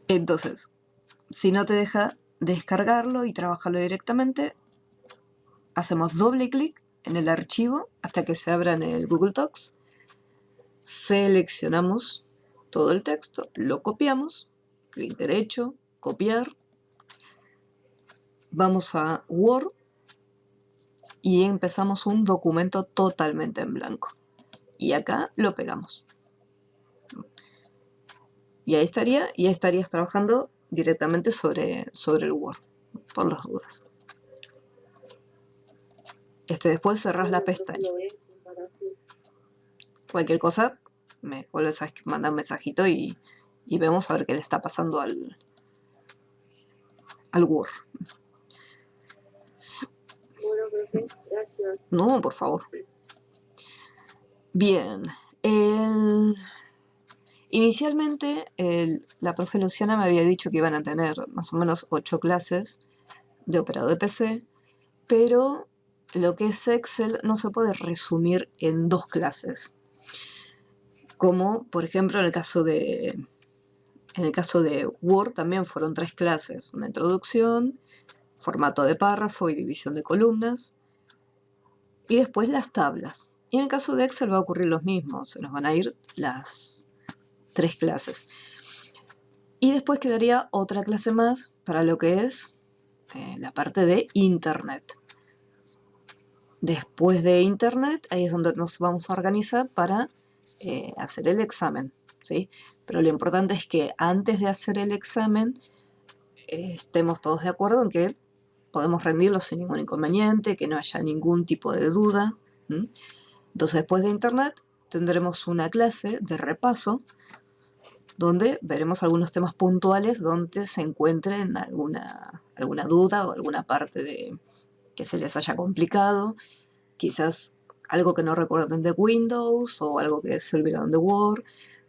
Entonces, si no te deja descargarlo y trabajarlo directamente, hacemos doble clic en el archivo hasta que se abra en el Google Docs, seleccionamos todo el texto, lo copiamos, clic derecho, copiar, vamos a Word y empezamos un documento totalmente en blanco. Y acá lo pegamos. Y ahí estarías trabajando directamente sobre el Word, por las dudas. Después cerrás la pestaña. Cualquier cosa, me vuelves a mandar un mensajito y vemos a ver qué le está pasando al Word. Bueno, profe, gracias. No, por favor. Bien. Inicialmente, la profe Luciana me había dicho que iban a tener más o menos 8 clases de operado de PC, pero lo que es Excel no se puede resumir en 2 clases. Como, por ejemplo, en el caso de Word también fueron 3 clases. Una introducción, formato de párrafo y división de columnas, y después las tablas. Y en el caso de Excel va a ocurrir lo mismo, se nos van a ir las 3 clases. Y después quedaría otra clase más para lo que es la parte de Internet. Después de Internet, ahí es donde nos vamos a organizar para hacer el examen, ¿sí? Pero lo importante es que antes de hacer el examen estemos todos de acuerdo en que podemos rendirlo sin ningún inconveniente, que no haya ningún tipo de duda. Entonces, después de Internet, tendremos una clase de repaso donde veremos algunos temas puntuales donde se encuentren alguna duda o alguna parte de que se les haya complicado, quizás algo que no recuerden de Windows o algo que se olvidaron de Word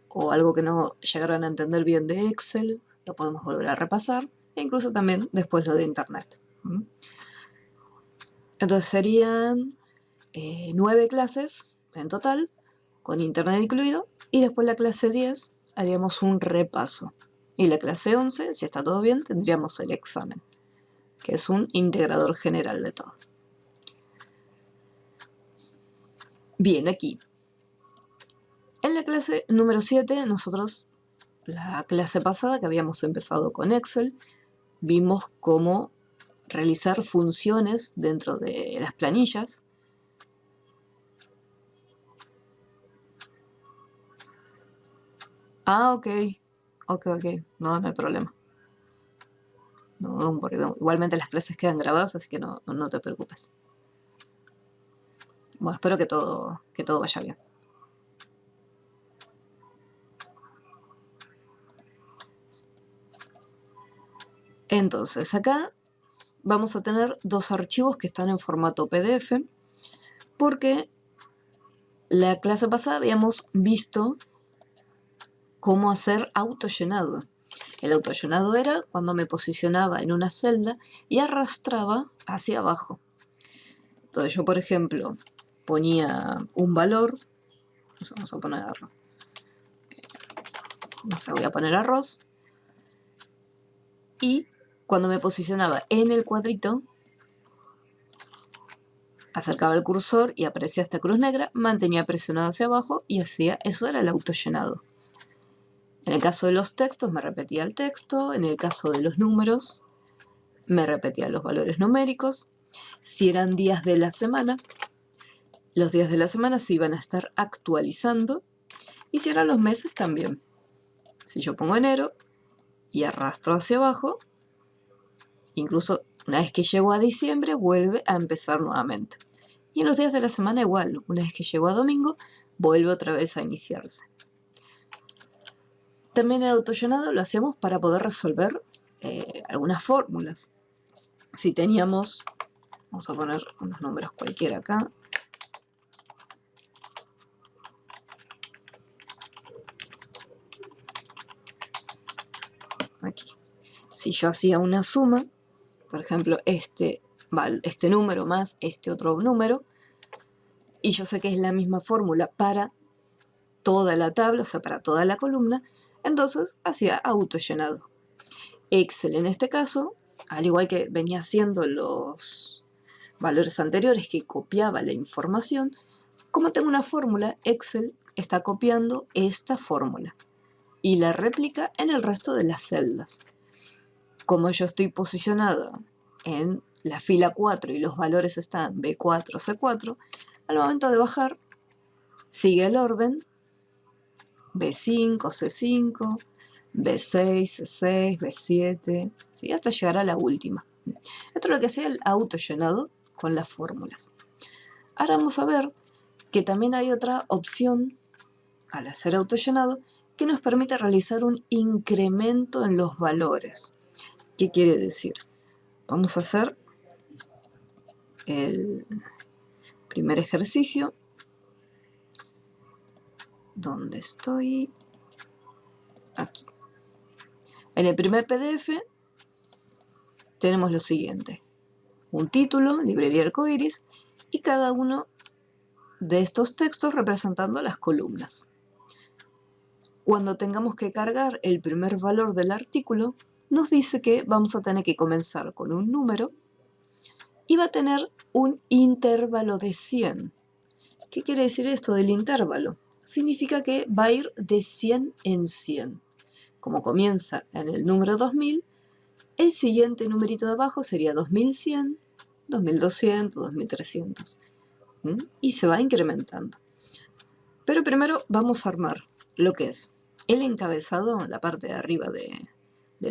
o algo que no llegaron a entender bien de Excel, lo podemos volver a repasar e incluso también después lo de Internet. Entonces serían 9 clases en total, con Internet incluido, y después la clase 10 haríamos un repaso. Y la clase 11, si está todo bien, tendríamos el examen, que es un integrador general de todo. Bien, aquí. En la clase número 7, nosotros, la clase pasada que habíamos empezado con Excel, vimos cómo realizar funciones dentro de las planillas. Ah, ok. No hay problema. No, porque igualmente las clases quedan grabadas, así que no te preocupes. Bueno, espero que todo vaya bien. Entonces, acá vamos a tener 2 archivos que están en formato PDF, porque la clase pasada habíamos visto cómo hacer autollenado. El autollenado era cuando me posicionaba en una celda y arrastraba hacia abajo. Entonces yo, por ejemplo, ponía un valor, vamos a poner, no sé, voy a poner arroz, y cuando me posicionaba en el cuadrito, acercaba el cursor y aparecía esta cruz negra, mantenía presionado hacia abajo y hacía, eso era el autollenado. En el caso de los textos me repetía el texto, en el caso de los números me repetía los valores numéricos. Si eran días de la semana, los días de la semana se iban a estar actualizando, y si eran los meses también. Si yo pongo enero y arrastro hacia abajo, incluso una vez que llego a diciembre vuelve a empezar nuevamente. Y en los días de la semana igual, una vez que llego a domingo vuelve otra vez a iniciarse. También el autollenado lo hacíamos para poder resolver algunas fórmulas. Si teníamos, vamos a poner unos números cualquiera acá, aquí. Si yo hacía una suma, por ejemplo, este número más este otro número, y yo sé que es la misma fórmula para toda la tabla, o sea, para toda la columna, entonces hacía autollenado. Excel en este caso, al igual que venía haciendo los valores anteriores que copiaba la información, como tengo una fórmula, Excel está copiando esta fórmula y la réplica en el resto de las celdas. Como yo estoy posicionada en la fila 4 y los valores están B4, C4, al momento de bajar, sigue el orden B5, C5, B6, C6, B7, ¿sí? Hasta llegar a la última. Esto es lo que hacía el autollenado con las fórmulas. Ahora vamos a ver que también hay otra opción al hacer autollenado que nos permite realizar un incremento en los valores. ¿Qué quiere decir? Vamos a hacer el primer ejercicio. ¿Dónde estoy? Aquí. En el primer PDF tenemos lo siguiente: un título, librería arcoiris, y cada uno de estos textos representando las columnas. Cuando tengamos que cargar el primer valor del artículo, nos dice que vamos a tener que comenzar con un número y va a tener un intervalo de 100. ¿Qué quiere decir esto del intervalo? Significa que va a ir de 100 en 100. Como comienza en el número 2000, el siguiente numerito de abajo sería 2100, 2200, 2300. Y se va incrementando. Pero primero vamos a armar lo que es el encabezado en la parte de arriba de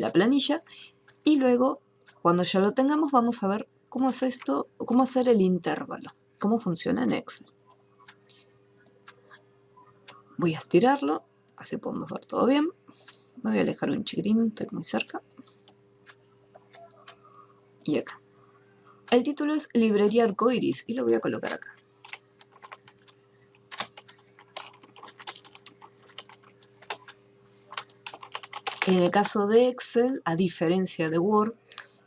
la planilla, y luego, cuando ya lo tengamos, vamos a ver cómo es esto, cómo hacer el intervalo, cómo funciona en Excel. Voy a estirarlo, así podemos ver todo bien. Me voy a alejar un chiquitín, estoy muy cerca. Y acá. El título es Librería Arcoiris y lo voy a colocar acá. En el caso de Excel, a diferencia de Word,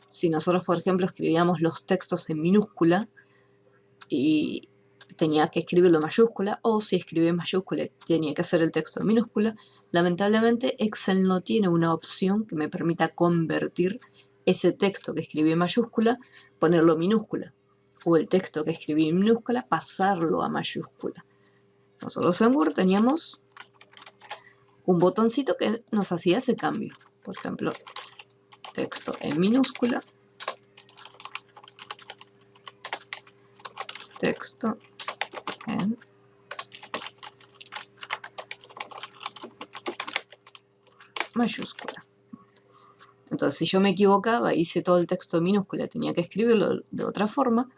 si nosotros, por ejemplo, escribíamos los textos en minúscula y tenía que escribirlo en mayúscula, o si escribía en mayúscula tenía que hacer el texto en minúscula, lamentablemente Excel no tiene una opción que me permita convertir ese texto que escribí en mayúscula, ponerlo en minúscula, o el texto que escribí en minúscula, pasarlo a mayúscula. Nosotros en Word teníamos un botoncito que nos hacía ese cambio. Por ejemplo, texto en minúscula, texto en mayúscula. Entonces, si yo me equivocaba, hice todo el texto en minúscula, tenía que escribirlo de otra forma,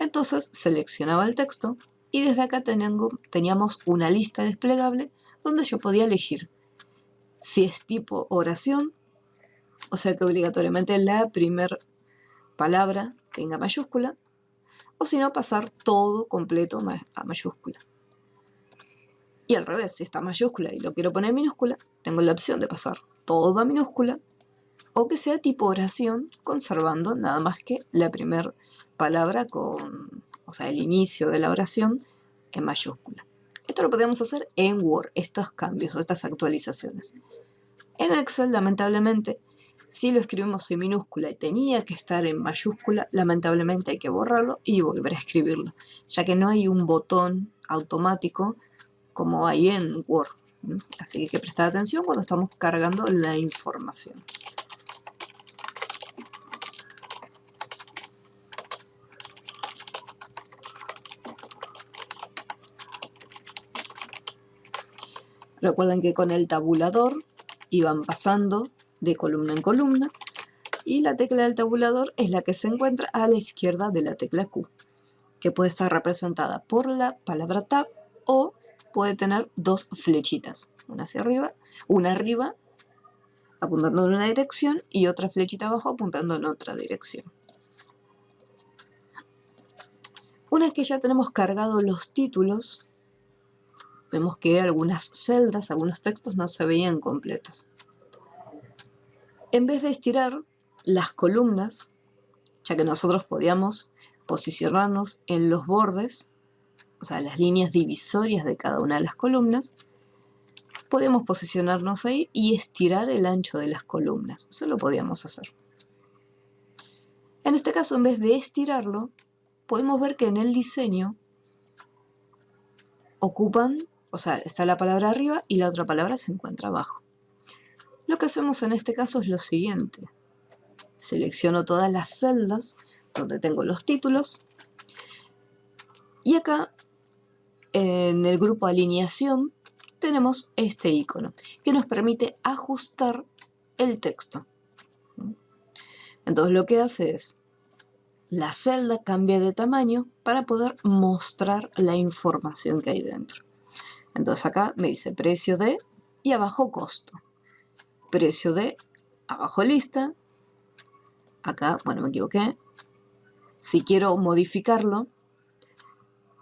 entonces seleccionaba el texto y desde acá teníamos una lista desplegable donde yo podía elegir si es tipo oración, o sea que obligatoriamente la primera palabra tenga mayúscula, o si no, pasar todo completo a mayúscula. Y al revés, si está mayúscula y lo quiero poner en minúscula, tengo la opción de pasar todo a minúscula, o que sea tipo oración, conservando nada más que la primera palabra o sea, el inicio de la oración en mayúscula. Esto lo podemos hacer en Word, estos cambios, estas actualizaciones. En Excel, lamentablemente, si lo escribimos en minúscula y tenía que estar en mayúscula, lamentablemente hay que borrarlo y volver a escribirlo, ya que no hay un botón automático como hay en Word. Así que hay que prestar atención cuando estamos cargando la información. Recuerden que con el tabulador iban pasando de columna en columna y la tecla del tabulador es la que se encuentra a la izquierda de la tecla Q, que puede estar representada por la palabra Tab o puede tener dos flechitas, una hacia arriba, una arriba apuntando en una dirección y otra flechita abajo apuntando en otra dirección. Una vez que ya tenemos cargados los títulos, vemos que algunas celdas, algunos textos no se veían completos. En vez de estirar las columnas, ya que nosotros podíamos posicionarnos en los bordes, o sea, las líneas divisorias de cada una de las columnas, podíamos posicionarnos ahí y estirar el ancho de las columnas. Eso lo podíamos hacer. En este caso, en vez de estirarlo, podemos ver que en el diseño ocupan, o sea, está la palabra arriba y la otra palabra se encuentra abajo. Lo que hacemos en este caso es lo siguiente. Selecciono todas las celdas donde tengo los títulos y acá en el grupo alineación tenemos este icono que nos permite ajustar el texto. Entonces lo que hace es, la celda cambia de tamaño para poder mostrar la información que hay dentro. Entonces acá me dice precio de y abajo costo. Precio de, abajo lista. Acá, bueno, me equivoqué. Si quiero modificarlo,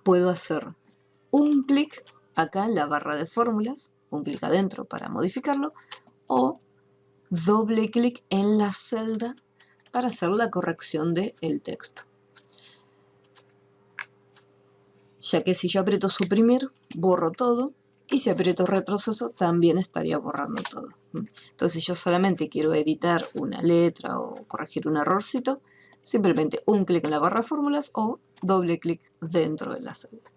puedo hacer un clic acá en la barra de fórmulas, un clic adentro para modificarlo, o doble clic en la celda para hacer la corrección del texto. Ya que si yo aprieto suprimir, borro todo, y si aprieto retroceso, también estaría borrando todo. Entonces, si yo solamente quiero editar una letra o corregir un errorcito, simplemente un clic en la barra de fórmulas o doble clic dentro de la celda.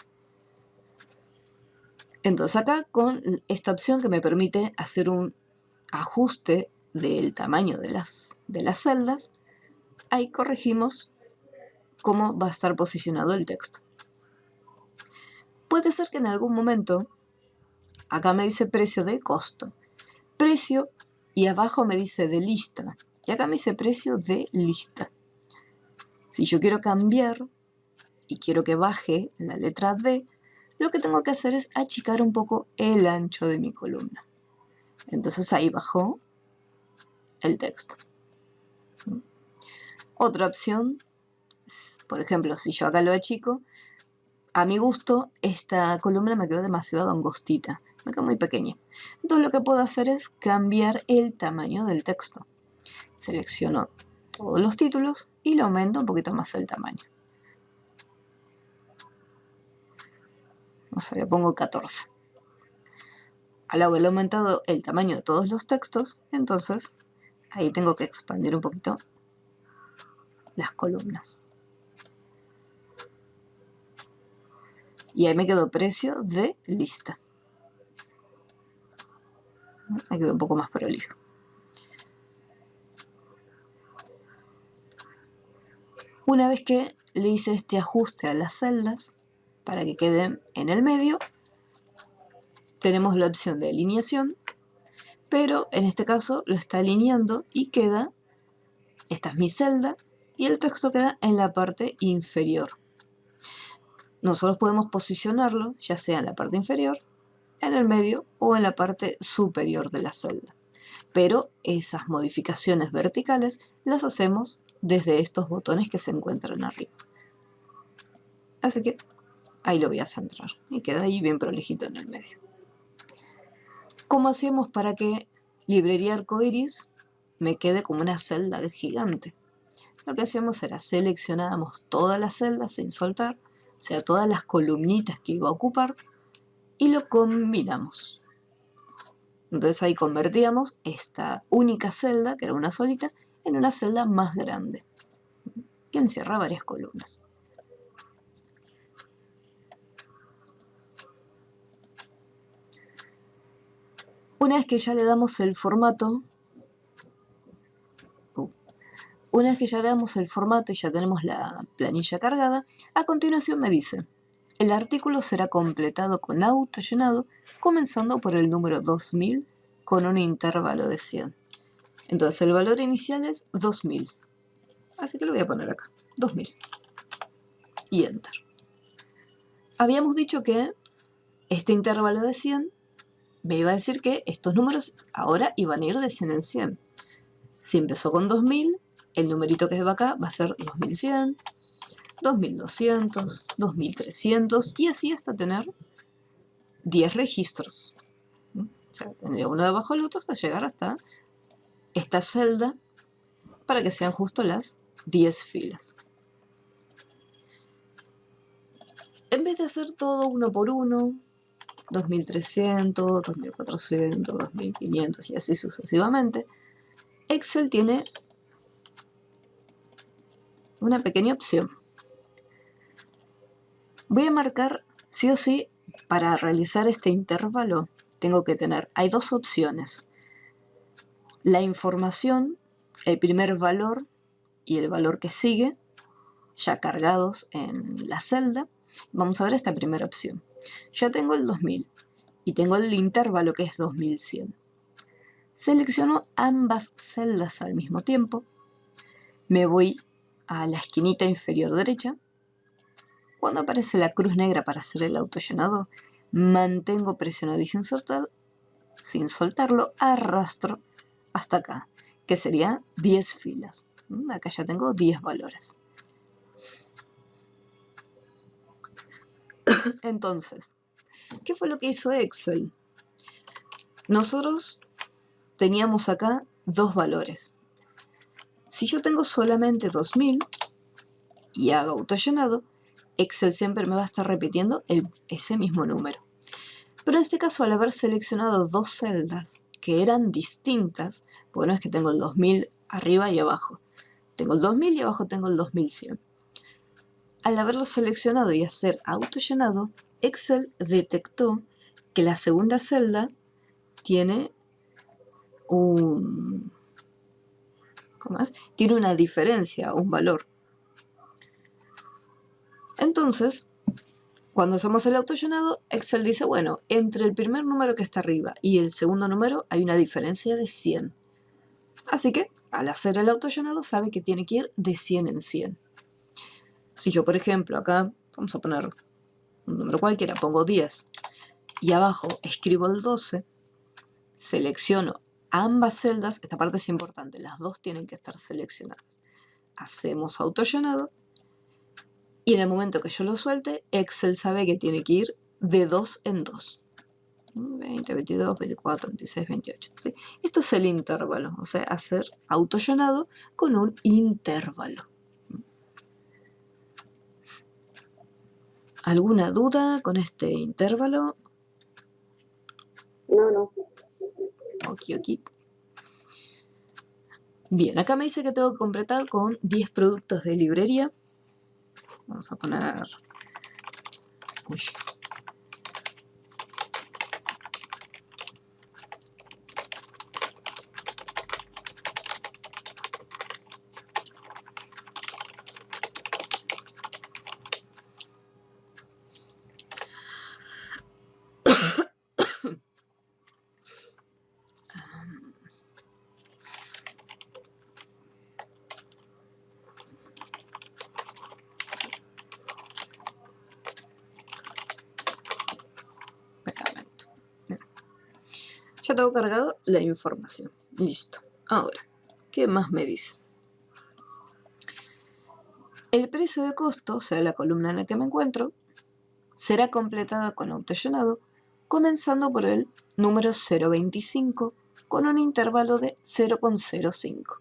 Entonces acá con esta opción que me permite hacer un ajuste del tamaño de las celdas, ahí corregimos cómo va a estar posicionado el texto. Puede ser que en algún momento, acá me dice precio de costo, precio y abajo me dice de lista, y acá me dice precio de lista. Si yo quiero cambiar y quiero que baje la letra D, lo que tengo que hacer es achicar un poco el ancho de mi columna. Entonces ahí bajó el texto. Otra opción, por ejemplo, si yo acá lo achico, a mi gusto esta columna me quedó demasiado angostita, me quedó muy pequeña. Entonces lo que puedo hacer es cambiar el tamaño del texto. Selecciono todos los títulos y le aumento un poquito más el tamaño. O sea, le pongo 14. Al haber aumentado el tamaño de todos los textos, entonces ahí tengo que expandir un poquito las columnas. Y ahí me quedó precio de lista. Ahí quedó un poco más prolijo. Una vez que le hice este ajuste a las celdas para que queden en el medio, tenemos la opción de alineación, pero en este caso lo está alineando y queda, esta es mi celda, y el texto queda en la parte inferior. Nosotros podemos posicionarlo, ya sea en la parte inferior, en el medio o en la parte superior de la celda. Pero esas modificaciones verticales las hacemos desde estos botones que se encuentran arriba. Así que ahí lo voy a centrar y queda ahí bien prolijito en el medio. ¿Cómo hacemos para que Librería Arcoiris me quede como una celda gigante? Lo que hacíamos era seleccionábamos todas las celdas sin soltar, o sea, todas las columnitas que iba a ocupar, y lo combinamos. Entonces ahí convertíamos esta única celda, que era una solita, en una celda más grande, que encierra varias columnas. Una vez que ya le damos el formato, y ya tenemos la planilla cargada, a continuación me dice, el artículo será completado con autollenado, comenzando por el número 2000 con un intervalo de 100. Entonces el valor inicial es 2000. Así que lo voy a poner acá, 2000. Y Enter. Habíamos dicho que este intervalo de 100 me iba a decir que estos números ahora iban a ir de 100 en 100. Si empezó con 2000, el numerito que va acá va a ser 2100, 2200, 2300 y así hasta tener 10 registros. O sea, tendría uno debajo del otro hasta llegar hasta esta celda para que sean justo las 10 filas. En vez de hacer todo uno por uno, 2300, 2400, 2500 y así sucesivamente, Excel tiene una pequeña opción. Voy a marcar sí o sí para realizar este intervalo. Tengo que tener, hay dos opciones. La información, el primer valor y el valor que sigue, ya cargados en la celda. Vamos a ver esta primera opción. Ya tengo el 2000 y tengo el intervalo que es 2100. Selecciono ambas celdas al mismo tiempo. Me voy a la esquinita inferior derecha. Cuando aparece la cruz negra para hacer el autollenado, mantengo presionado y sin soltarlo, arrastro hasta acá, que sería 10 filas. Acá ya tengo 10 valores. Entonces, ¿qué fue lo que hizo Excel? Nosotros teníamos acá dos valores. Si yo tengo solamente 2000 y hago autollenado, Excel siempre me va a estar repitiendo ese mismo número. Pero en este caso, al haber seleccionado dos celdas que eran distintas, porque no es que tengo el 2000 arriba y abajo, tengo el 2000 y abajo tengo el 2100. Al haberlo seleccionado y hacer autollenado, Excel detectó que la segunda celda tiene tiene una diferencia, un valor. Entonces, cuando hacemos el autollenado, Excel dice, bueno, entre el primer número que está arriba y el segundo número hay una diferencia de 100. Así que, al hacer el autollenado, sabe que tiene que ir de 100 en 100. Si yo, por ejemplo, acá, vamos a poner un número cualquiera, pongo 10, y abajo escribo el 12, selecciono ambas celdas, esta parte es importante, las dos tienen que estar seleccionadas. Hacemos autollenado, y en el momento que yo lo suelte, Excel sabe que tiene que ir de 2 en 2. 20, 22, 24, 26, 28. ¿Sí? Esto es el intervalo, o sea, hacer autollenado con un intervalo. ¿Alguna duda con este intervalo? No. Ok. Bien, acá me dice que tengo que completar con 10 productos de librería. Vamos a poner... Uy. Ya tengo cargado la información. Listo. Ahora, ¿qué más me dice? El precio de costo, o sea, la columna en la que me encuentro, será completada con autollenado, comenzando por el número 0.25 con un intervalo de 0,05.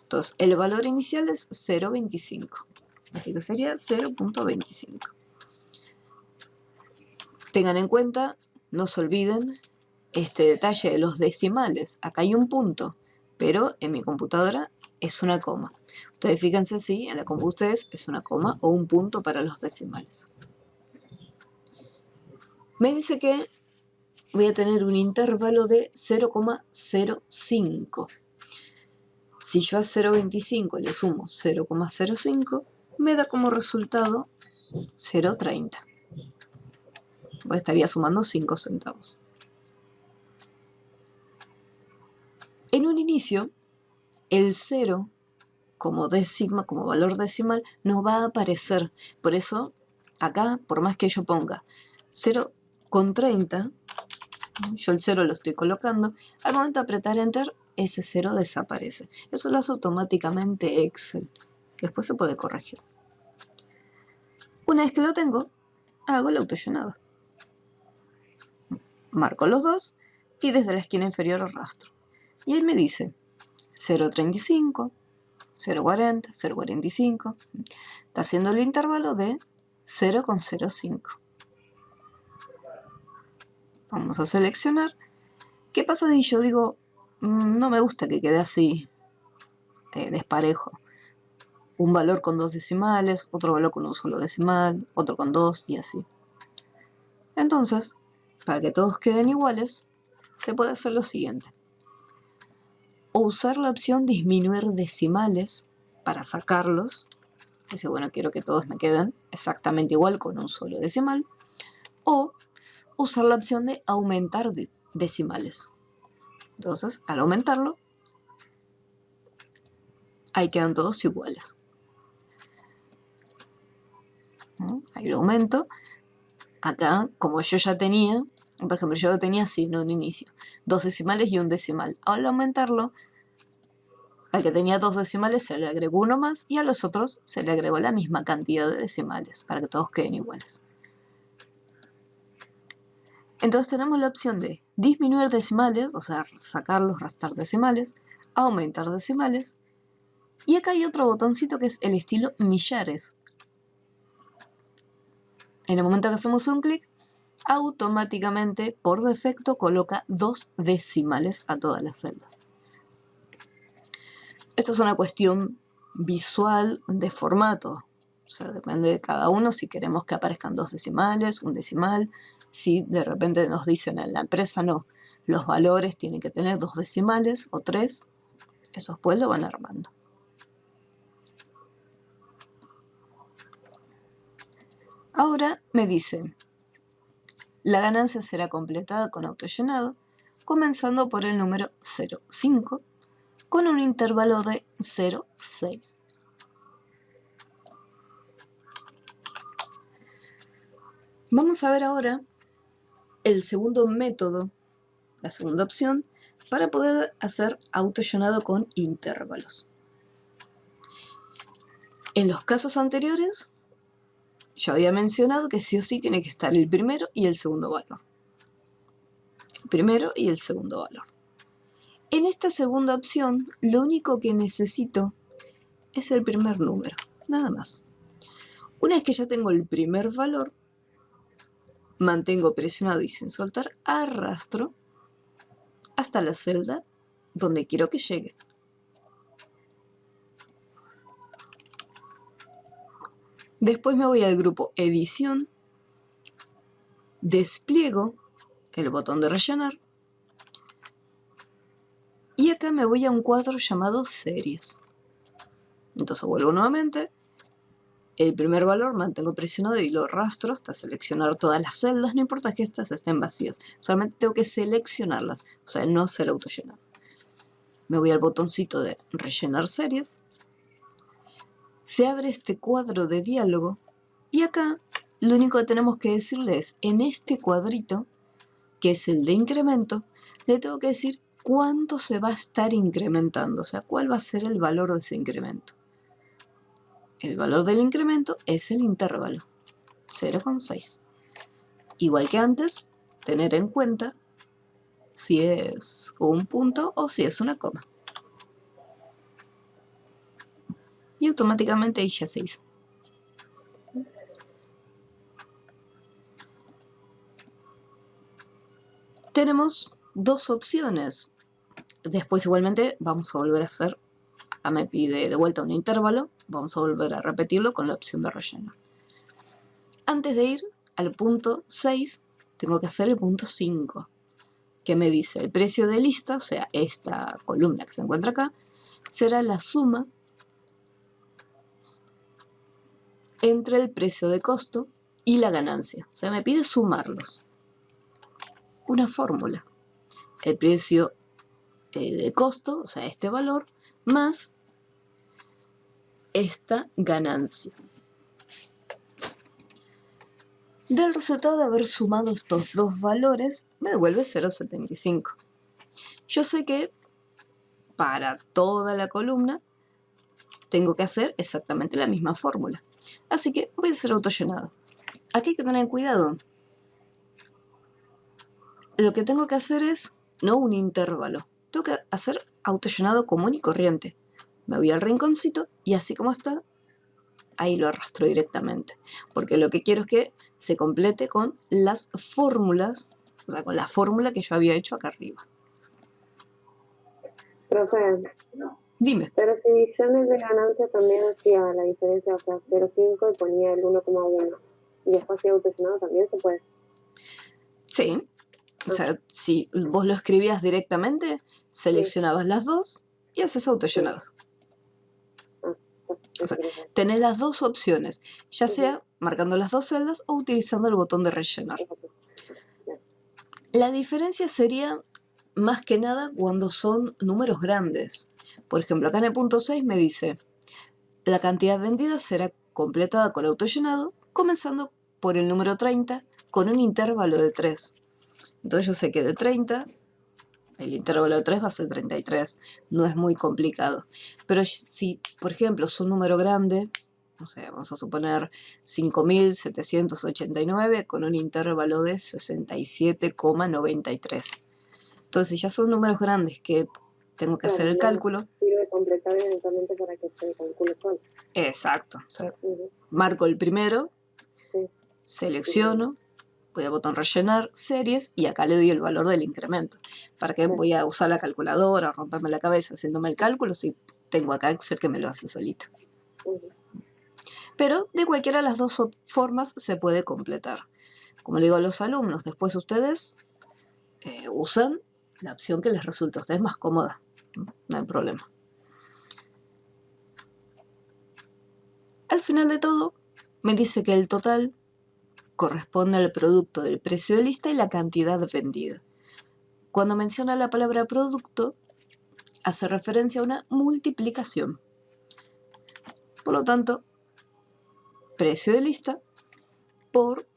Entonces, el valor inicial es 0.25, así que sería 0.25. Tengan en cuenta, no se olviden, este detalle de los decimales. Acá hay un punto, pero en mi computadora es una coma. Ustedes fíjense si en la compu ustedes es una coma o un punto para los decimales. Me dice que voy a tener un intervalo de 0,05. Si yo a 0,25 le sumo 0,05, me da como resultado 0,30. Pues estaría sumando 5 centavos. En un inicio, el 0 como valor decimal no va a aparecer. Por eso, acá, por más que yo ponga 0,30, yo el 0 lo estoy colocando, al momento de apretar Enter, ese 0 desaparece. Eso lo hace automáticamente Excel. Después se puede corregir. Una vez que lo tengo, hago el autollenado. Marco los dos y desde la esquina inferior arrastro. Y ahí me dice 0,35, 0,40, 0,45. Está haciendo el intervalo de 0,05. Vamos a seleccionar. ¿Qué pasa si yo digo, no me gusta que quede así, desparejo? Un valor con 2 decimales, otro valor con un solo decimal, otro con 2 y así. Entonces, para que todos queden iguales, se puede hacer lo siguiente. O usar la opción disminuir decimales para sacarlos. Dice, bueno, quiero que todos me queden exactamente igual con un solo decimal. O usar la opción de aumentar decimales. Entonces, al aumentarlo, ahí quedan todos iguales. Ahí lo aumento. Acá, como yo ya tenía, por ejemplo, yo lo tenía así, no en inicio, 2 decimales y un decimal. Al aumentarlo, al que tenía 2 decimales se le agregó uno más y a los otros se le agregó la misma cantidad de decimales para que todos queden iguales. Entonces tenemos la opción de disminuir decimales, o sea, sacarlos, restar decimales, aumentar decimales, y acá hay otro botoncito que es el estilo millares. En el momento que hacemos un clic, automáticamente, por defecto, coloca 2 decimales a todas las celdas. Esto es una cuestión visual de formato. O sea, depende de cada uno si queremos que aparezcan 2 decimales, un decimal. Si de repente nos dicen en la empresa, no, los valores tienen que tener 2 decimales o 3, esos pues lo van armando. Ahora me dice, la ganancia será completada con autollenado, comenzando por el número 0,5, con un intervalo de 0,6. Vamos a ver ahora el segundo método, la segunda opción, para poder hacer autollenado con intervalos. En los casos anteriores, yo había mencionado que sí o sí tiene que estar el primero y el segundo valor. El primero y el segundo valor. En esta segunda opción, lo único que necesito es el primer número, nada más. Una vez que ya tengo el primer valor, mantengo presionado y sin soltar, arrastro hasta la celda donde quiero que llegue. Después me voy al grupo Edición, despliego el botón de rellenar y acá me voy a un cuadro llamado Series. Entonces vuelvo nuevamente, el primer valor mantengo presionado y lo arrastro hasta seleccionar todas las celdas, no importa que estas estén vacías, solamente tengo que seleccionarlas, o sea, no ser autollenado. Me voy al botoncito de rellenar series, se abre este cuadro de diálogo y acá lo único que tenemos que decirle es, en este cuadrito, que es el de incremento, le tengo que decir cuánto se va a estar incrementando, o sea, cuál va a ser el valor de ese incremento. El valor del incremento es el intervalo, 0,6. Igual que antes, tener en cuenta si es un punto o si es una coma. Y automáticamente ahí ya se hizo. Tenemos dos opciones. Después igualmente vamos a volver a hacer, acá me pide de vuelta un intervalo, vamos a volver a repetirlo con la opción de relleno. Antes de ir al punto 6, tengo que hacer el punto 5, que me dice el precio de lista, o sea, esta columna que se encuentra acá, será la suma entre el precio de costo y la ganancia. O sea, me pide sumarlos. Una fórmula. El precio de costo, o sea, este valor, más esta ganancia. Del resultado de haber sumado estos dos valores, me devuelve 0,75. Yo sé que para toda la columna tengo que hacer exactamente la misma fórmula. Así que voy a hacer autollenado. Aquí hay que tener cuidado. Lo que tengo que hacer es no un intervalo. Tengo que hacer autollenado común y corriente. Me voy al rinconcito y así como está, ahí lo arrastro directamente. Porque lo que quiero es que se complete con las fórmulas, O sea, con la fórmula que yo había hecho acá arriba. Profe, Dime. pero si yo en el de ganancia también hacía la diferencia, o sea, 0,5 y ponía el 1,1 y después hacía autollenado, también se puede. Sí. O sea, si vos lo escribías directamente, seleccionabas las dos y haces autollenado. O sea, tenés las dos opciones, ya sea marcando las dos celdas o utilizando el botón de rellenar. La diferencia sería más que nada cuando son números grandes. Por ejemplo, acá en el punto 6 me dice, la cantidad vendida será completada con autollenado, comenzando por el número 30 con un intervalo de 3. Entonces yo sé que de 30, el intervalo de 3 va a ser 33. No es muy complicado. Pero si, por ejemplo, es un número grande, no sé, vamos a suponer 5.789 con un intervalo de 67,93. Entonces, si ya son números grandes que tengo que hacer el cálculo. Sirve completar eventualmente para que se calcule solo. Exacto. O sea, marco el primero, selecciono, voy al botón rellenar, series, y acá le doy el valor del incremento. ¿Para qué voy a usar la calculadora, romperme la cabeza haciéndome el cálculo si tengo acá Excel que me lo hace solito? Pero de cualquiera de las dos formas se puede completar. Como le digo a los alumnos, después ustedes usan la opción que les resulte a ustedes más cómoda. No hay problema. Al final de todo, me dice que el total corresponde al producto del precio de lista y la cantidad vendida. Cuando menciona la palabra producto, hace referencia a una multiplicación. Por lo tanto, precio de lista por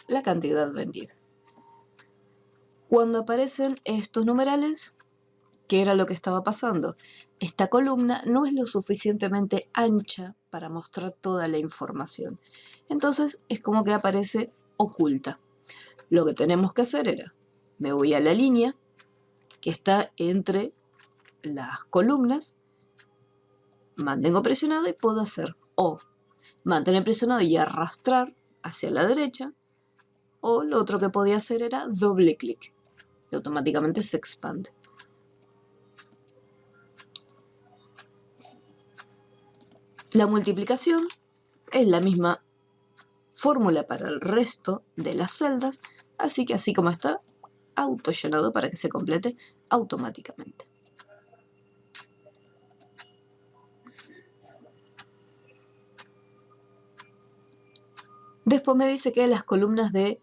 la cantidad vendida. Cuando aparecen estos numerales, ¿qué era lo que estaba pasando? Esta columna no es lo suficientemente ancha para mostrar toda la información. Entonces es como que aparece oculta. Lo que tenemos que hacer era, me voy a la línea que está entre las columnas, mantengo presionado y puedo hacer o mantener presionado y arrastrar hacia la derecha, o lo otro que podía hacer era doble clic y automáticamente se expande. La multiplicación es la misma fórmula para el resto de las celdas, así que así como está, autollenado para que se complete automáticamente. Después me dice que las columnas de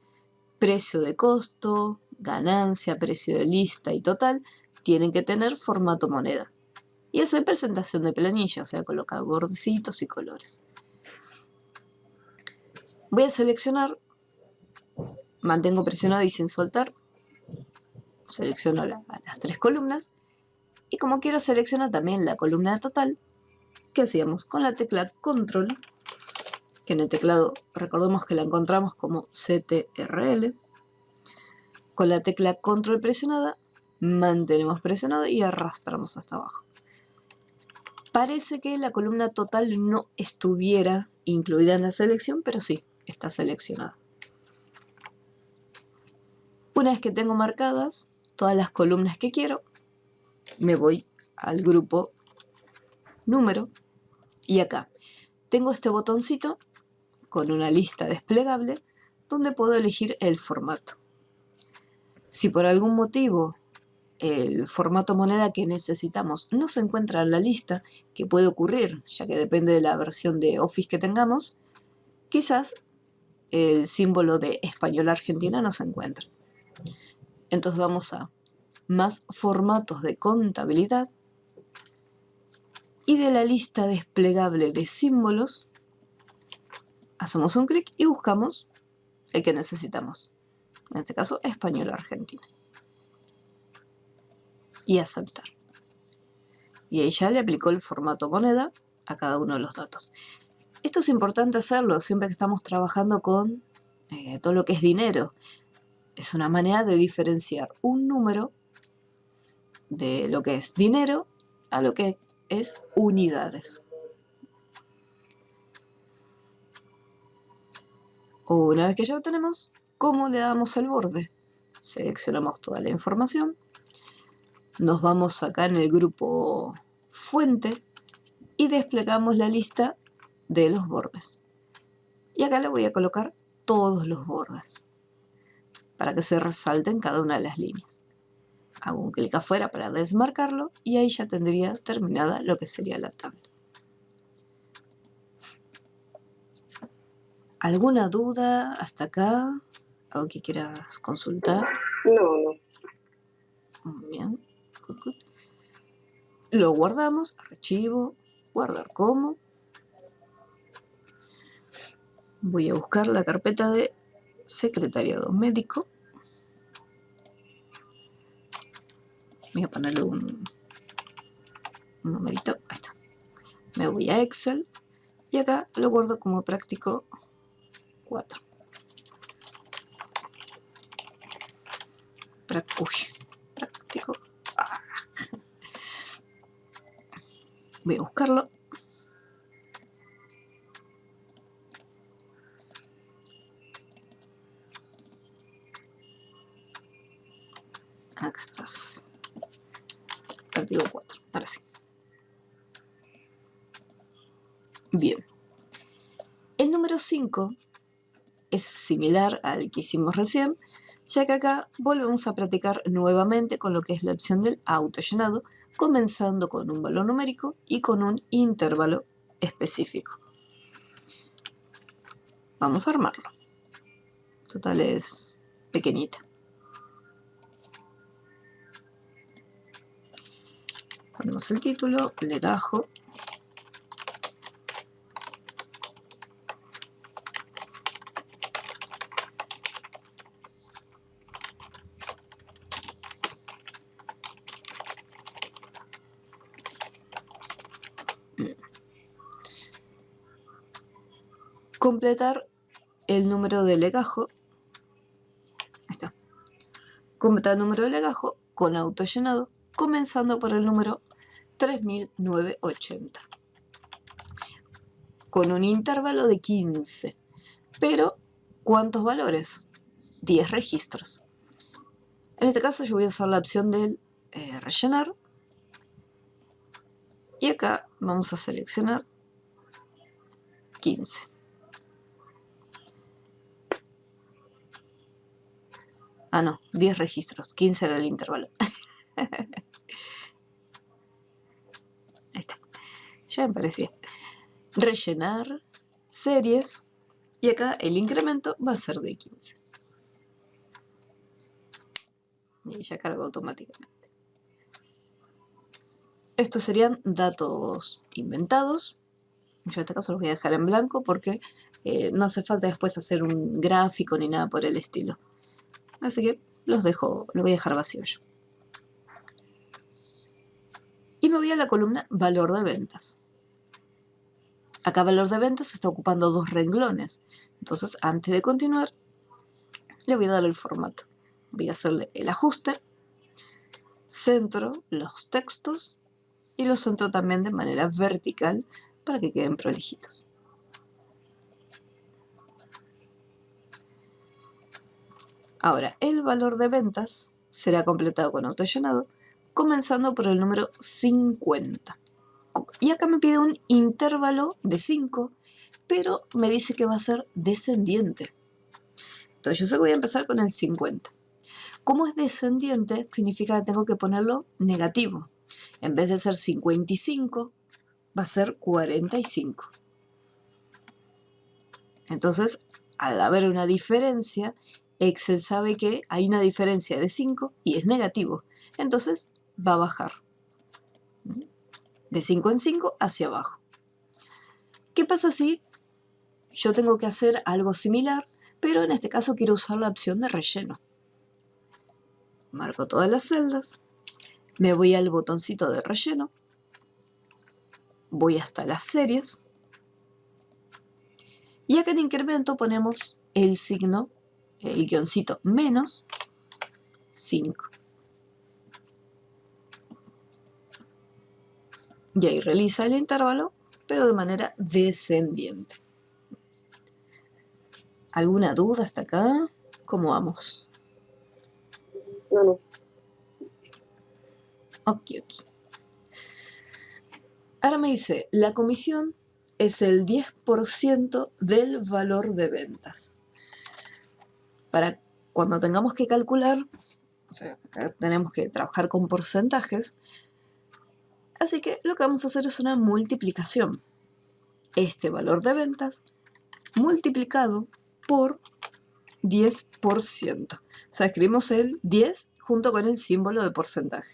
precio de costo, ganancia, precio de lista y total tienen que tener formato moneda. Y hacer presentación de planilla, o sea, colocar bordecitos y colores. Voy a seleccionar, mantengo presionado y sin soltar, selecciono las tres columnas, y como quiero seleccionar también la columna de total, ¿qué hacíamos? Con la tecla Control, que en el teclado recordemos que la encontramos como CTRL, con la tecla Control presionada, mantenemos presionado y arrastramos hasta abajo. Parece que la columna total no estuviera incluida en la selección, pero sí, está seleccionada. Una vez que tengo marcadas todas las columnas que quiero, me voy al grupo número y acá tengo este botoncito con una lista desplegable donde puedo elegir el formato. Si por algún motivo el formato moneda que necesitamos no se encuentra en la lista, que puede ocurrir, ya que depende de la versión de Office que tengamos, quizás el símbolo de Español Argentina no se encuentra. Entonces vamos a más formatos de contabilidad y de la lista desplegable de símbolos hacemos un clic y buscamos el que necesitamos. En este caso, Español Argentina. Y aceptar. Y ahí ya le aplicó el formato moneda a cada uno de los datos. Esto es importante hacerlo siempre que estamos trabajando con todo lo que es dinero. Es una manera de diferenciar un número de lo que es dinero a lo que es unidades. Una vez que ya lo tenemos, ¿cómo le damos al borde? Seleccionamos toda la información. Nos vamos acá en el grupo fuente y desplegamos la lista de los bordes. Y acá le voy a colocar todos los bordes para que se resalten cada una de las líneas. Hago un clic afuera para desmarcarlo y ahí ya tendría terminada lo que sería la tabla. ¿Alguna duda hasta acá? ¿Algo que quieras consultar? No. Muy bien. Lo guardamos, archivo, guardar como. Voy a buscar la carpeta de secretariado médico. Voy a ponerle un numerito. Ahí está. Me voy a Excel y acá lo guardo como práctico 4. Práctico. Voy a buscarlo. Acá estás. Práctico 4. Ahora sí. Bien. El número 5 es similar al que hicimos recién, ya que acá volvemos a practicar nuevamente con lo que es la opción del autollenado, comenzando con un valor numérico y con un intervalo específico. Vamos a armarlo. Total es pequeñita. Ponemos el título, legajo. Completar el número de legajo. Ahí está. Completar el número de legajo con autollenado, comenzando por el número 3980. Con un intervalo de 15. Pero, ¿cuántos valores? 10 registros. En este caso yo voy a usar la opción del rellenar. Y acá vamos a seleccionar 15. Ah, no, 10 registros. 15 era el intervalo. Ahí está. Ya me parecía. Rellenar, series. Y acá el incremento va a ser de 15. Y ya cargo automáticamente. Estos serían datos inventados. Yo en este caso los voy a dejar en blanco porque no hace falta después hacer un gráfico ni nada por el estilo. Así que los voy a dejar vacío yo. Y me voy a la columna valor de ventas. Acá valor de ventas está ocupando 2 renglones. Entonces, antes de continuar, le voy a dar el formato. Voy a hacerle el ajuste, centro los textos y los centro también de manera vertical para que queden prolijitos. Ahora, el valor de ventas será completado con autollenado, comenzando por el número 50. Y acá me pide un intervalo de 5, pero me dice que va a ser descendiente. Entonces yo sé que voy a empezar con el 50. Como es descendiente, significa que tengo que ponerlo negativo. En vez de ser 55, va a ser 45. Entonces, al haber una diferencia, Excel sabe que hay una diferencia de 5 y es negativo. Entonces, va a bajar. De 5 en 5 hacia abajo. ¿Qué pasa si yo tengo que hacer algo similar, pero en este caso quiero usar la opción de relleno? Marco todas las celdas, me voy al botoncito de relleno, voy hasta las series, y acá en incremento ponemos el signo, el guioncito menos 5. Y ahí realiza el intervalo, pero de manera descendiente. ¿Alguna duda hasta acá? ¿Cómo vamos? No, no. Ok. Ahora me dice, la comisión es el 10% del valor de ventas. Para cuando tengamos que calcular, o sea, acá tenemos que trabajar con porcentajes, así que lo que vamos a hacer es una multiplicación. Este valor de ventas multiplicado por 10%. O sea, escribimos el 10 junto con el símbolo de porcentaje.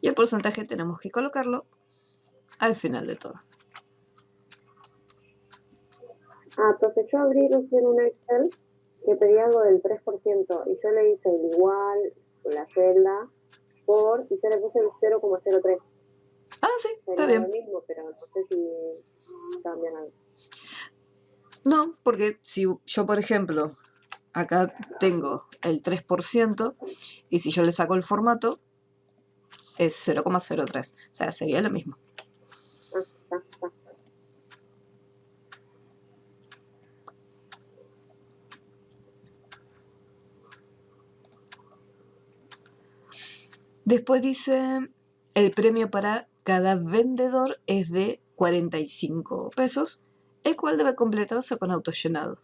Y el porcentaje tenemos que colocarlo al final de todo. Profe, yo abrí recién un Excel que pedía algo del 3% y yo le hice el igual, la celda, y yo le puse el 0,03. Sí, está Sería lo bien. mismo, pero no sé si cambian algo. No, porque si yo, por ejemplo, acá tengo el 3% y si yo le saco el formato, es 0,03. O sea, sería lo mismo. Está. Después dice, el premio para cada vendedor es de 45 pesos, el cual debe completarse con autollenado.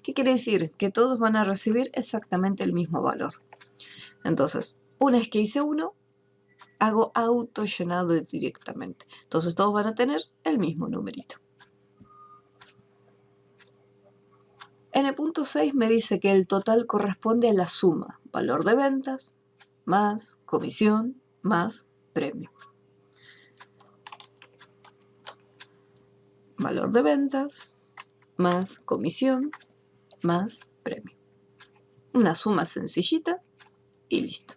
¿Qué quiere decir? Que todos van a recibir exactamente el mismo valor. Entonces, una vez que hice uno, hago autollenado directamente. Entonces todos van a tener el mismo numerito. En el punto 6 me dice que el total corresponde a la suma valor de ventas más comisión más premio. Valor de ventas más comisión más premio. Una suma sencillita y listo.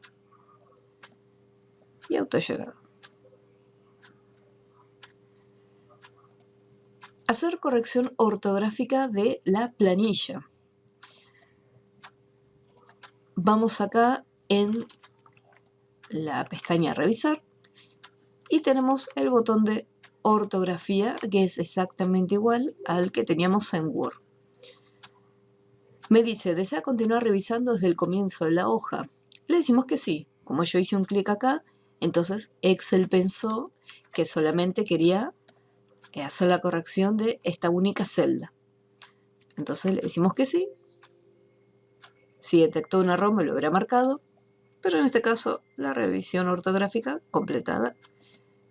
Y autollenado. Hacer corrección ortográfica de la planilla. Vamos acá en la pestaña revisar y tenemos el botón de ortografía que es exactamente igual al que teníamos en Word. Me dice, ¿desea continuar revisando desde el comienzo de la hoja? Le decimos que sí. Como yo hice un clic acá, entonces Excel pensó que solamente quería hacer la corrección de esta única celda. Entonces le decimos que sí. Si detectó un error me lo hubiera marcado, pero en este caso la revisión ortográfica completada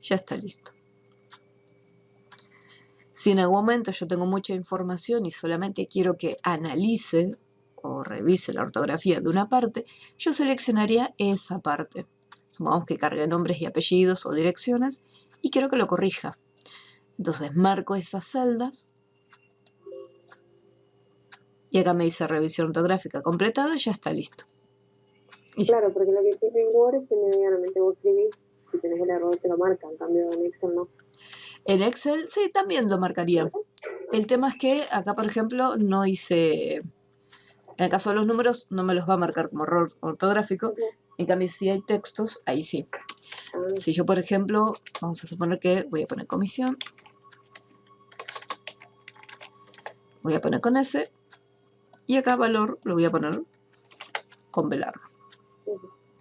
ya está listo. Si en algún momento yo tengo mucha información y solamente quiero que analice o revise la ortografía de una parte, yo seleccionaría esa parte. Supongamos que cargue nombres y apellidos o direcciones y quiero que lo corrija. Entonces marco esas celdas y acá me dice revisión ortográfica completada y ya está listo. Claro, porque lo que tiene en Word es que medianamente vos escribís, si tenés el error te lo marca, en cambio en Excel no. En Excel sí, también lo marcaría. El tema es que acá, por ejemplo, no hice... En el caso de los números no me los va a marcar como error ortográfico. En cambio, si hay textos, ahí sí. Si yo, por ejemplo, vamos a suponer que voy a poner comisión. Voy a poner con S. Y acá valor lo voy a poner con B larga.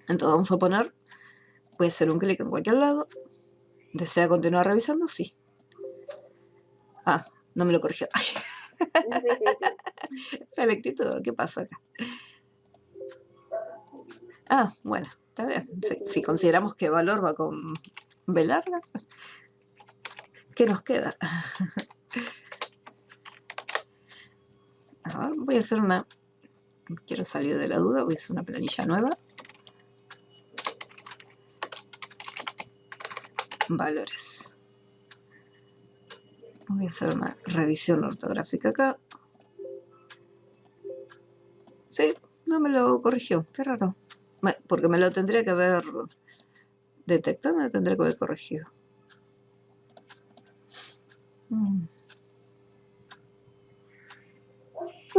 Entonces vamos a poner, voy a hacer un clic en cualquier lado. ¿Desea continuar revisando? Sí. No me lo corrigió. Selectito, ¿qué pasa acá? Bueno, está bien. Si consideramos que valor va con B larga, ¿qué nos queda? A ver, voy a hacer una... Quiero salir de la duda, voy a hacer una planilla nueva. Valores. Voy a hacer una revisión ortográfica acá. Sí, no me lo corrigió, qué raro. Porque me lo tendría que haber detectado, me lo tendría que haber corregido. No,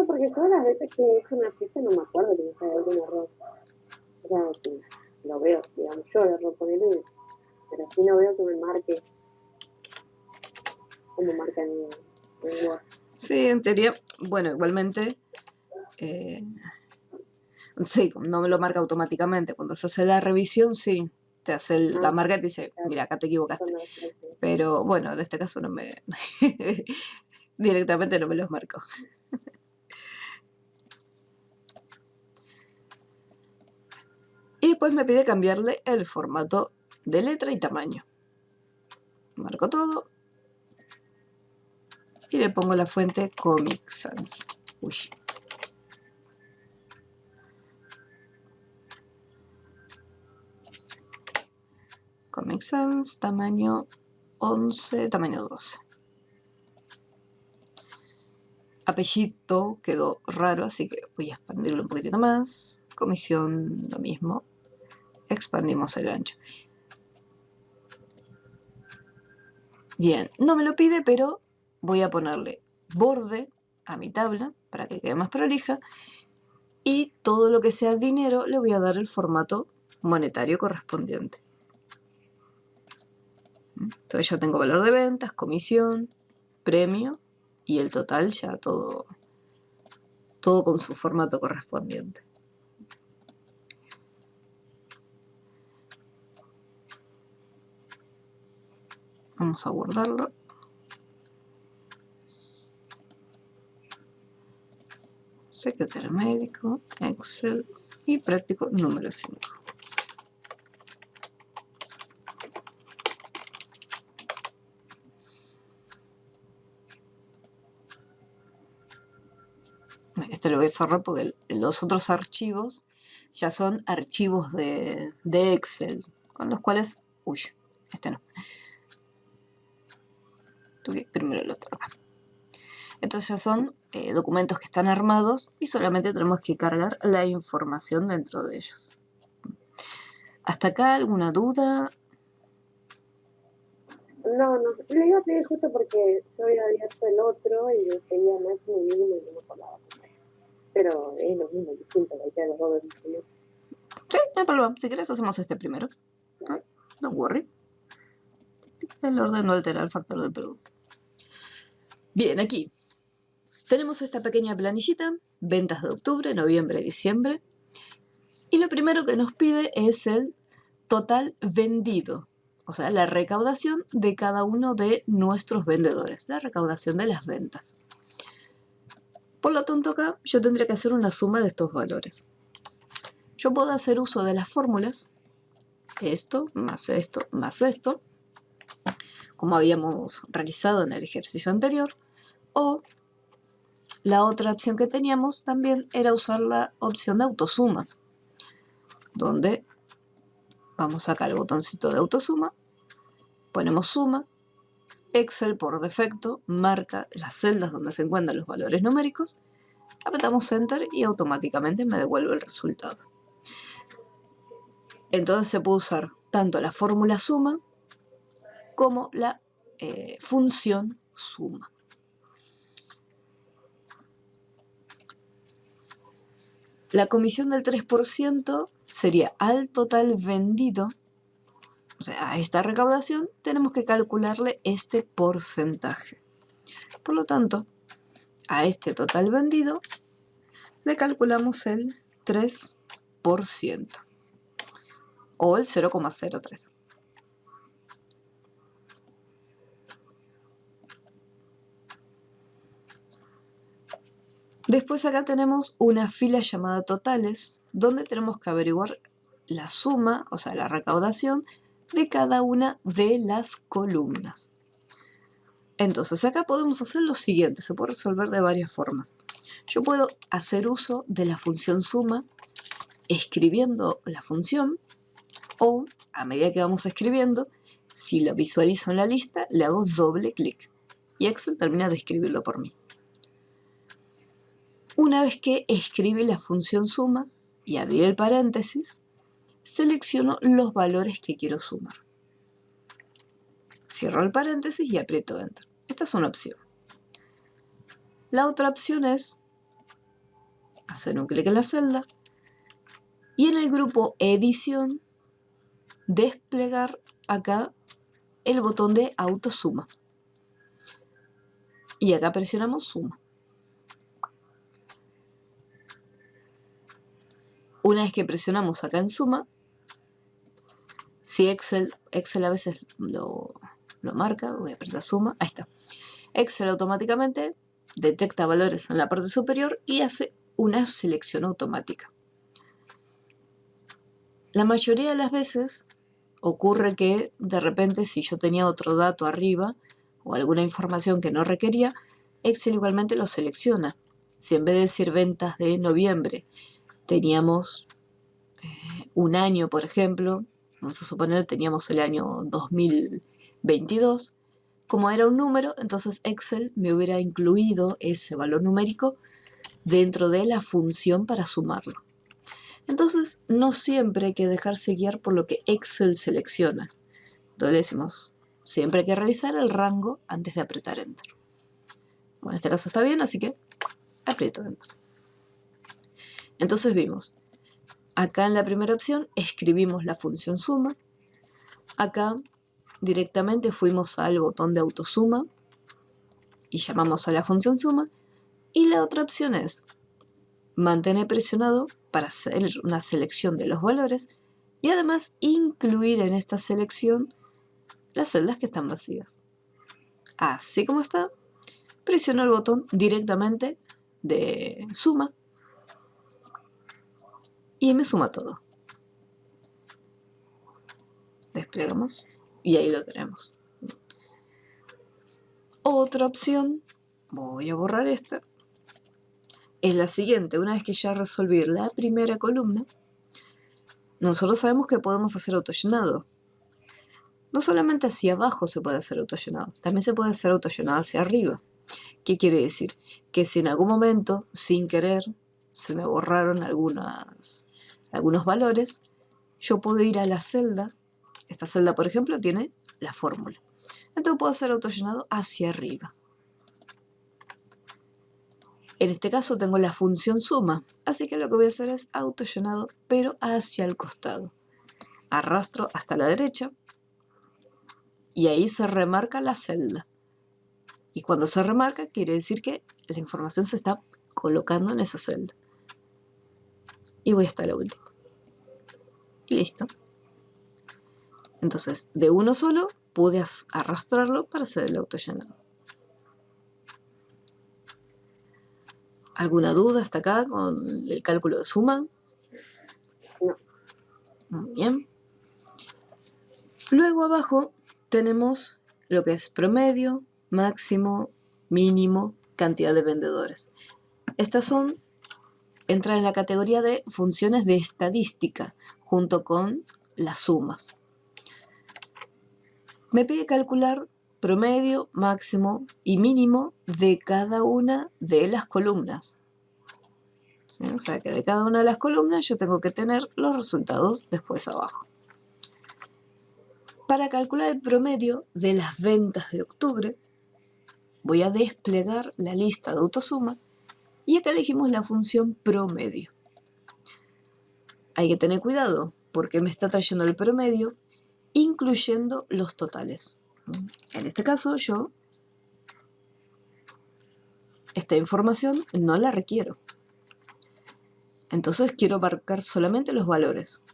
porque todas las veces que he hecho una ficha no me acuerdo que me sale algún error. O sea, sí, lo veo, digamos, yo el error con el pero sí no veo que me marque como marca en Word. Sí, en teoría, bueno, igualmente, Sí, no me lo marca automáticamente. Cuando se hace la revisión, sí, te hace la marca y te dice, mira, acá te equivocaste. Pero bueno, en este caso no me... directamente no me los marcó. Y después me pide cambiarle el formato de letra y tamaño. Marco todo. Y le pongo la fuente Comic Sans. Uy. Comic Sans, tamaño 11, tamaño 12. Apellido quedó raro, así que voy a expandirlo un poquitito más. Comisión, lo mismo. Expandimos el ancho. Bien, no me lo pide, pero voy a ponerle borde a mi tabla para que quede más prolija. Y todo lo que sea dinero le voy a dar el formato monetario correspondiente. Entonces ya tengo valor de ventas, comisión, premio y el total ya todo con su formato correspondiente. Vamos a guardarlo. Secretario médico, Excel y práctico número 5. Este lo voy a cerrar porque los otros archivos ya son archivos de Excel, con los cuales... Uy, este no. Tuve primero el otro acá. Entonces ya son documentos que están armados y solamente tenemos que cargar la información dentro de ellos. ¿Hasta acá alguna duda? No, le iba a pedir justo porque yo había abierto el otro y yo quería máximo y mínimo y no me acordaba. Pero es lo mismo, distinto, cualquiera de los dos es distinto. Sí, no hay problema. Si quieres hacemos este primero. No, don't worry. El orden no altera el factor del producto. Bien, aquí tenemos esta pequeña planillita, ventas de octubre, noviembre y diciembre. Y lo primero que nos pide es el total vendido, o sea, la recaudación de cada uno de nuestros vendedores, la recaudación de las ventas. Por lo tanto, acá yo tendría que hacer una suma de estos valores. Yo puedo hacer uso de las fórmulas, esto, más esto, más esto, como habíamos realizado en el ejercicio anterior, o la otra opción que teníamos también era usar la opción de autosuma, donde vamos acá al botoncito de autosuma, ponemos suma, Excel por defecto marca las celdas donde se encuentran los valores numéricos, apretamos Enter y automáticamente me devuelve el resultado. Entonces se puede usar tanto la fórmula suma como la función suma. La comisión del 3% sería al total vendido, o sea, a esta recaudación tenemos que calcularle este porcentaje. Por lo tanto, a este total vendido le calculamos el 3% o el 0,03. Después acá tenemos una fila llamada totales, donde tenemos que averiguar la suma, o sea, la recaudación de cada una de las columnas. Entonces acá podemos hacer lo siguiente, se puede resolver de varias formas. Yo puedo hacer uso de la función suma escribiendo la función, o a medida que vamos escribiendo, si lo visualizo en la lista, le hago doble clic y Excel termina de escribirlo por mí. Una vez que escribí la función suma y abrí el paréntesis, selecciono los valores que quiero sumar. Cierro el paréntesis y aprieto Enter. Esta es una opción. La otra opción es hacer un clic en la celda y en el grupo Edición desplegar acá el botón de autosuma. Y acá presionamos suma. Una vez que presionamos acá en suma, si Excel a veces lo marca, voy a apretar suma, ahí está. Excel automáticamente detecta valores en la parte superior y hace una selección automática. La mayoría de las veces ocurre que de repente si yo tenía otro dato arriba o alguna información que no requería, Excel igualmente lo selecciona. Si en vez de decir ventas de noviembre teníamos un año, por ejemplo, vamos a suponer teníamos el año 2022, como era un número, entonces Excel me hubiera incluido ese valor numérico dentro de la función para sumarlo. Entonces, no siempre hay que dejarse guiar por lo que Excel selecciona. Entonces le decimos, siempre hay que revisar el rango antes de apretar Enter. Bueno, en este caso está bien, así que aprieto Enter. Entonces vimos, acá en la primera opción escribimos la función suma. Acá directamente fuimos al botón de autosuma y llamamos a la función suma. Y la otra opción es mantener presionado para hacer una selección de los valores y además incluir en esta selección las celdas que están vacías. Así como está, presiono el botón directamente de suma y me suma todo. Desplegamos y ahí lo tenemos. Otra opción, voy a borrar esta, es la siguiente. Una vez que ya resolví la primera columna, nosotros sabemos que podemos hacer autollenado. No solamente hacia abajo se puede hacer autollenado, también se puede hacer autollenado hacia arriba. ¿Qué quiere decir? Que si en algún momento, sin querer, se me borraron algunos valores, yo puedo ir a la celda. Esta celda, por ejemplo, tiene la fórmula. Entonces puedo hacer autollenado hacia arriba. En este caso tengo la función suma, así que lo que voy a hacer es autollenado, pero hacia el costado. Arrastro hasta la derecha y ahí se remarca la celda. Y cuando se remarca quiere decir que la información se está colocando en esa celda. Y voy hasta la última. Y listo. Entonces, de uno solo pude arrastrarlo para hacer el autollenado. ¿Alguna duda hasta acá con el cálculo de suma? No. Muy bien. Luego abajo tenemos lo que es promedio, máximo, mínimo, cantidad de vendedores. Estas entran en la categoría de funciones de estadística, junto con las sumas. Me pide calcular promedio, máximo y mínimo de cada una de las columnas. ¿Sí? O sea que de cada una de las columnas yo tengo que tener los resultados después abajo. Para calcular el promedio de las ventas de octubre, voy a desplegar la lista de autosuma y acá elegimos la función promedio. Hay que tener cuidado porque me está trayendo el promedio incluyendo los totales. En este caso yo esta información no la requiero. Entonces quiero abarcar solamente los valores.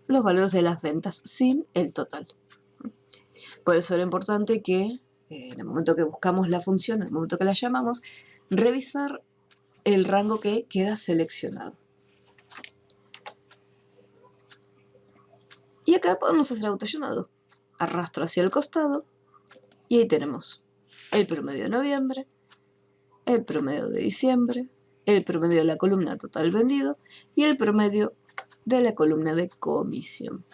Los valores de las ventas sin el total. Por eso era importante que en el momento que buscamos la función, en el momento que la llamamos, revisar el rango que queda seleccionado. Y acá podemos hacer autollenado. Arrastro hacia el costado y ahí tenemos el promedio de noviembre, el promedio de diciembre, el promedio de la columna total vendido y el promedio de la columna de comisión.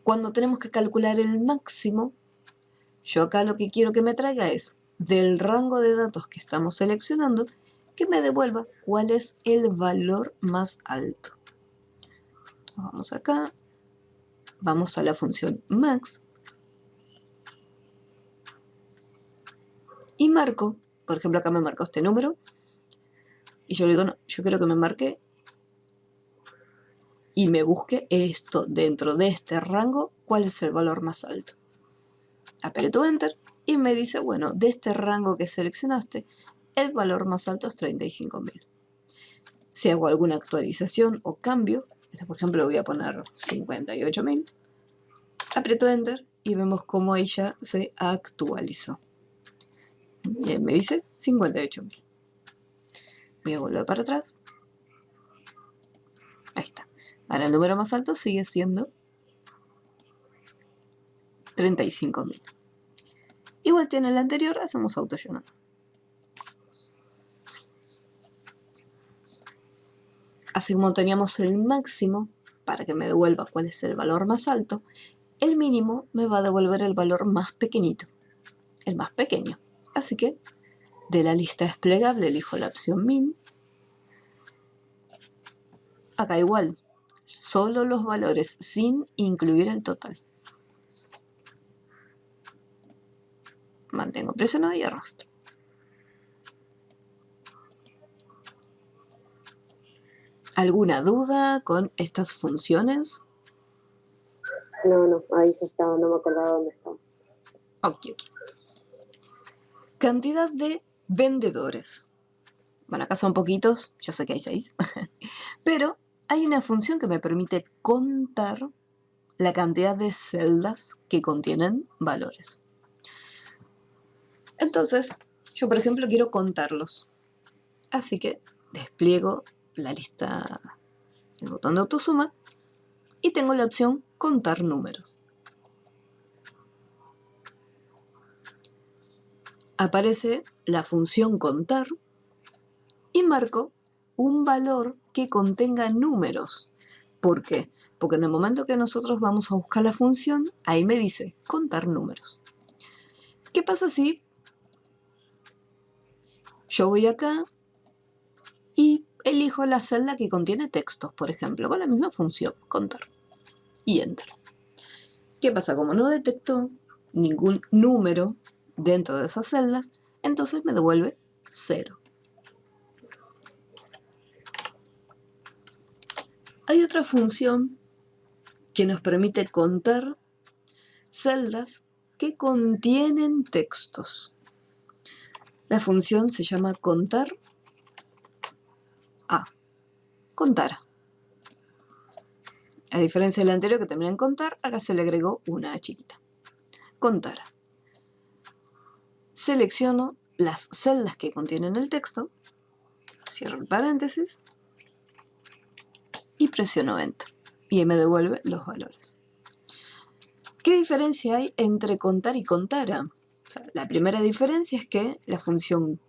Cuando tenemos que calcular el máximo, yo acá lo que quiero que me traiga es del rango de datos que estamos seleccionando, que me devuelva cuál es el valor más alto. Vamos acá, vamos a la función max y marco, por ejemplo acá me marcó este número y yo le digo no, yo quiero que me marque y me busque esto dentro de este rango, cuál es el valor más alto. Aprieto Enter y me dice, bueno, de este rango que seleccionaste, el valor más alto es 35.000. Si hago alguna actualización o cambio, por ejemplo voy a poner 58.000, aprieto Enter y vemos cómo ella se actualizó. Y me dice 58.000. Voy a volver para atrás. Ahí está. Ahora el número más alto sigue siendo 35.000. Igual tiene el anterior, hacemos autollenado. Así como teníamos el máximo para que me devuelva cuál es el valor más alto, el mínimo me va a devolver el valor más pequeñito, el más pequeño. Así que de la lista desplegable elijo la opción min. Acá igual, solo los valores sin incluir el total. Mantengo presionado y arrastro. ¿Alguna duda con estas funciones? No, ahí ya estaba, no me acordaba dónde estaba. Ok. Cantidad de vendedores. Bueno, acá son poquitos, yo sé que hay 6, pero hay una función que me permite contar la cantidad de celdas que contienen valores. Entonces, yo por ejemplo quiero contarlos. Así que despliego la lista, el botón de autosuma, y tengo la opción contar números. Aparece la función contar y marco un valor que contenga números. ¿Por qué? Porque en el momento que nosotros vamos a buscar la función, ahí me dice contar números. ¿Qué pasa si yo voy acá y elijo la celda que contiene textos, por ejemplo, con la misma función, contar, y enter? ¿Qué pasa? Como no detectó ningún número dentro de esas celdas, entonces me devuelve 0. Hay otra función que nos permite contar celdas que contienen textos. La función se llama contar a. Contar. A diferencia del anterior que termina en contar, acá se le agregó una chiquita. Contar. Selecciono las celdas que contienen el texto, cierro el paréntesis y presiono Enter. Y me devuelve los valores. ¿Qué diferencia hay entre contar y contara? O sea, la primera diferencia es que la función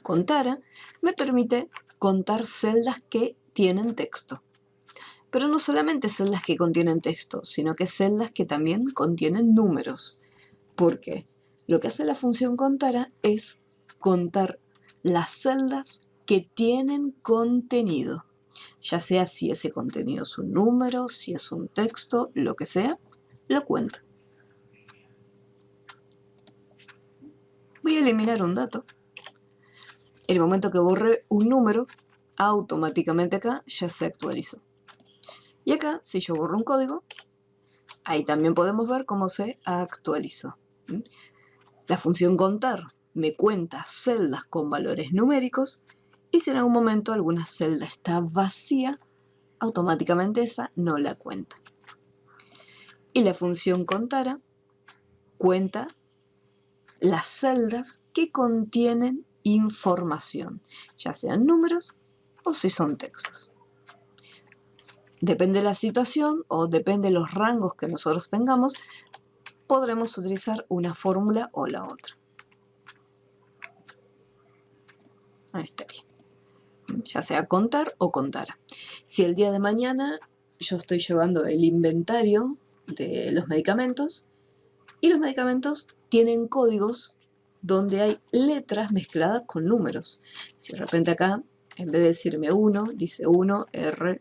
contara me permite contar celdas que tienen texto. Pero no solamente celdas que contienen texto, sino que celdas que también contienen números. ¿Por qué? Lo que hace la función contara es contar las celdas que tienen contenido. Ya sea si ese contenido es un número, si es un texto, lo que sea, lo cuenta. Voy a eliminar un dato. En el momento que borre un número, automáticamente acá ya se actualizó. Y acá, si yo borro un código, ahí también podemos ver cómo se actualizó. La función contar me cuenta celdas con valores numéricos y si en algún momento alguna celda está vacía, automáticamente esa no la cuenta. Y la función contara cuenta las celdas que contienen información, ya sean números o si son textos. Depende de la situación o depende de los rangos que nosotros tengamos, podremos utilizar una fórmula o la otra. Ahí estaría. Ya sea contar o contara. Si el día de mañana yo estoy llevando el inventario de los medicamentos y los medicamentos tienen códigos donde hay letras mezcladas con números. Si de repente acá, en vez de decirme 1, dice 1, R,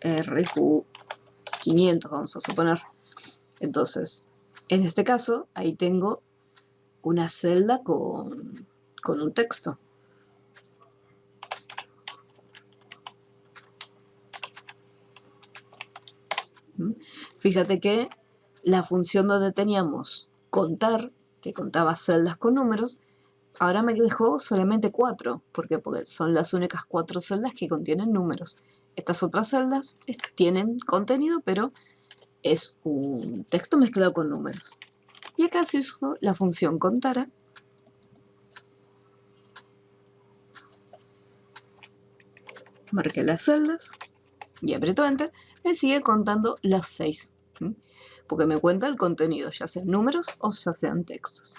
RQ 500, vamos a suponer. Entonces, en este caso, ahí tengo una celda con un texto. Fíjate que la función donde teníamos contar, que contaba celdas con números, ahora me dejó solamente 4. ¿Por qué? Porque son las únicas 4 celdas que contienen números. Estas otras celdas tienen contenido, pero es un texto mezclado con números. Y acá se usó la función contara. Marqué las celdas y aprieto Enter. Me sigue contando las 6. Porque me cuenta el contenido, ya sean números o ya sean textos.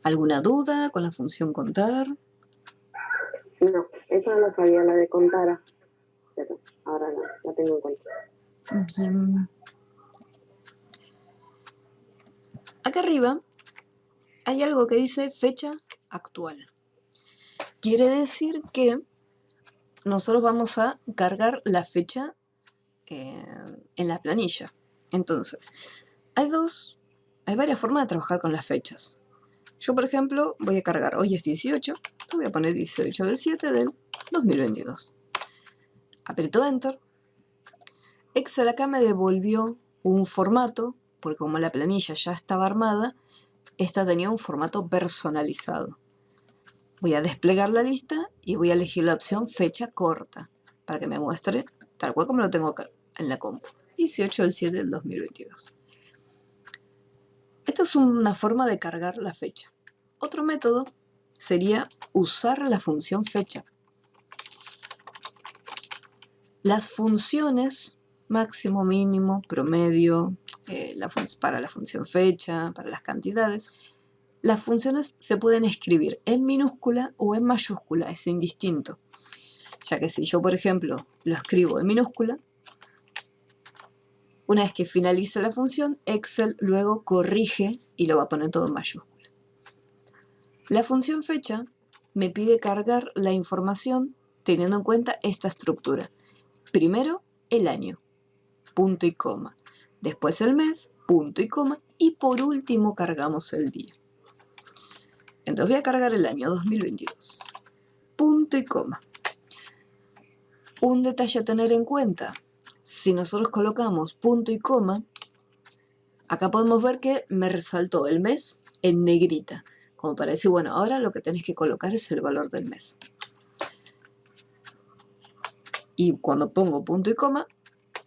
¿Alguna duda con la función contar? No, esa no la sabía, la de contara. Pero ahora la tengo en cuenta. Bien. Acá arriba hay algo que dice fecha actual. Quiere decir que nosotros vamos a cargar la fecha en la planilla. Entonces, hay varias formas de trabajar con las fechas. Yo, por ejemplo, voy a cargar, hoy es 18, voy a poner 18 del 7 del 2022. Aprieto Enter. Excel acá me devolvió un formato, porque como la planilla ya estaba armada, esta tenía un formato personalizado. Voy a desplegar la lista y voy a elegir la opción fecha corta, para que me muestre tal cual como lo tengo acá en la compu. 18 del 7 del 2022. Esta es una forma de cargar la fecha. Otro método sería usar la función fecha. Las funciones máximo, mínimo, promedio, para la función fecha, para las cantidades, las funciones se pueden escribir en minúscula o en mayúscula, es indistinto. Ya que si yo, por ejemplo, lo escribo en minúscula, una vez que finalice la función, Excel luego corrige y lo va a poner todo en mayúscula. La función fecha me pide cargar la información teniendo en cuenta esta estructura. Primero, el año, punto y coma. Después el mes, punto y coma. Y por último cargamos el día. Entonces voy a cargar el año 2022. Punto y coma. Un detalle a tener en cuenta. Si nosotros colocamos punto y coma, acá podemos ver que me resaltó el mes en negrita. Como para decir, bueno, ahora lo que tenés que colocar es el valor del mes. Y cuando pongo punto y coma,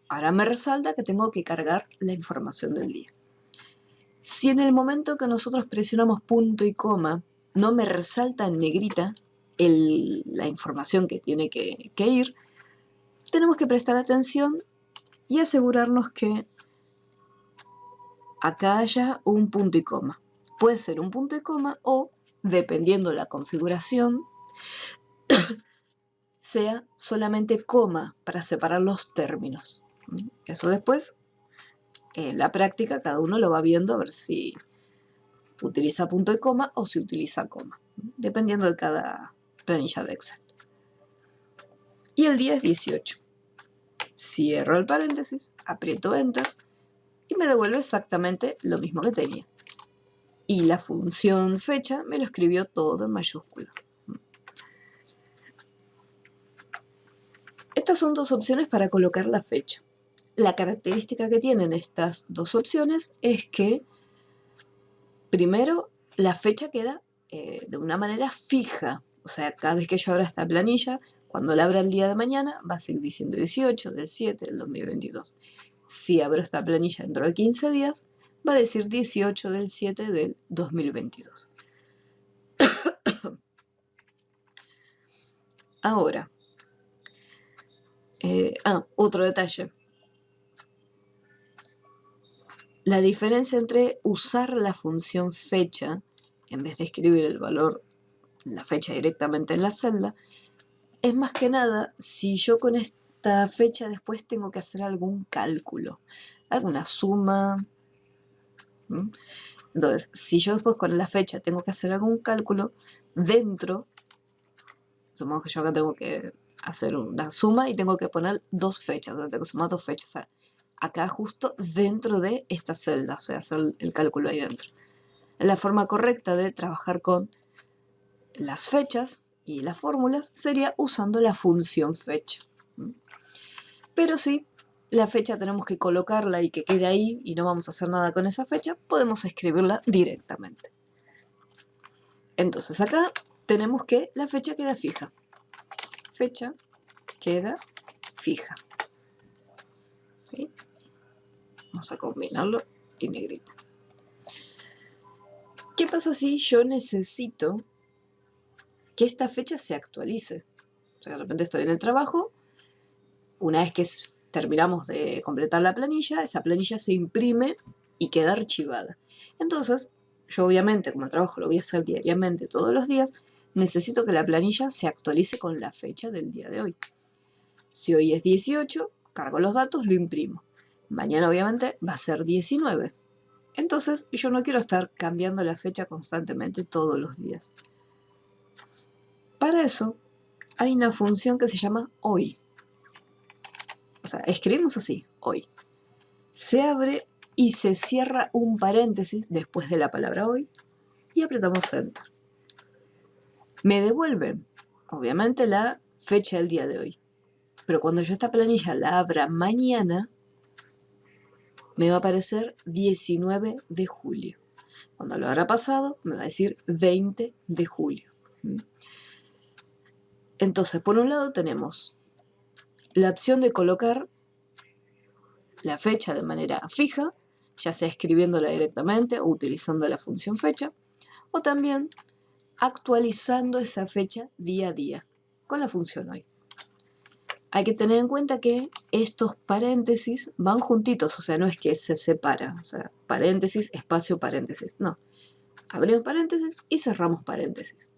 ahora me resalta que tengo que cargar la información del día. Si en el momento que nosotros presionamos punto y coma no me resalta en negrita la información que tiene que ir, tenemos que prestar atención y asegurarnos que acá haya un punto y coma. Puede ser un punto y coma o, dependiendo de la configuración, sea solamente coma para separar los términos. Eso después, en la práctica, cada uno lo va viendo a ver si utiliza punto y coma o si utiliza coma, dependiendo de cada planilla de Excel. Y el día es 18. Cierro el paréntesis, aprieto Enter y me devuelve exactamente lo mismo que tenía. Y la función fecha me lo escribió todo en mayúscula. Estas son dos opciones para colocar la fecha. La característica que tienen estas dos opciones es que, primero, la fecha queda de una manera fija. O sea, cada vez que yo abra esta planilla, cuando la abra el día de mañana, va a seguir diciendo 18 del 7 del 2022. Si abro esta planilla dentro de 15 días, va a decir 18 del 7 del 2022. Ahora, otro detalle. La diferencia entre usar la función fecha, en vez de escribir el valor, la fecha directamente en la celda, es más que nada si yo con esta fecha después tengo que hacer algún cálculo, alguna suma. Entonces, si yo después con la fecha tengo que hacer algún cálculo, dentro, supongamos que yo acá tengo que hacer una suma y tengo que poner dos fechas, o sea, tengo que sumar dos fechas. O sea, acá justo dentro de esta celda, o sea, hacer el cálculo ahí dentro. La forma correcta de trabajar con las fechas y las fórmulas sería usando la función fecha. Pero si la fecha tenemos que colocarla y que quede ahí y no vamos a hacer nada con esa fecha, podemos escribirla directamente. Entonces acá tenemos que la fecha queda fija. Fecha queda fija. ¿Sí? Vamos a combinarlo y negrita. ¿Qué pasa si yo necesito que esta fecha se actualice? O sea, de repente estoy en el trabajo, una vez que terminamos de completar la planilla, esa planilla se imprime y queda archivada. Entonces, yo obviamente, como el trabajo lo voy a hacer diariamente todos los días, necesito que la planilla se actualice con la fecha del día de hoy. Si hoy es 18, cargo los datos, lo imprimo. Mañana obviamente va a ser 19. Entonces, yo no quiero estar cambiando la fecha constantemente todos los días. Para eso, hay una función que se llama hoy. O sea, escribimos así, hoy. Se abre y se cierra un paréntesis después de la palabra hoy y apretamos Enter. Me devuelve, obviamente, la fecha del día de hoy. Pero cuando yo esta planilla la abra mañana, me va a aparecer 19 de julio. Cuando lo habrá pasado, me va a decir 20 de julio. Entonces, por un lado tenemos la opción de colocar la fecha de manera fija, ya sea escribiéndola directamente o utilizando la función fecha, o también actualizando esa fecha día a día con la función hoy. Hay que tener en cuenta que estos paréntesis van juntitos, o sea, no es que se separa, o sea, paréntesis, espacio, paréntesis, no. Abrimos paréntesis y cerramos paréntesis.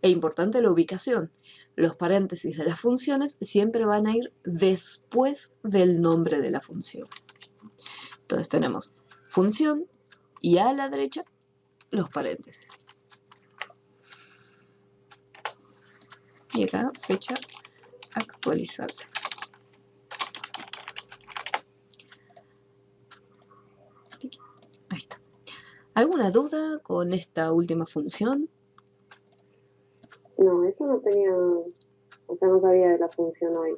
Es importante la ubicación. Los paréntesis de las funciones siempre van a ir después del nombre de la función. Entonces tenemos función y a la derecha los paréntesis. Y acá fecha actualizable. Ahí está. ¿Alguna duda con esta última función? No, eso no tenía, o sea, no sabía de la función hoy.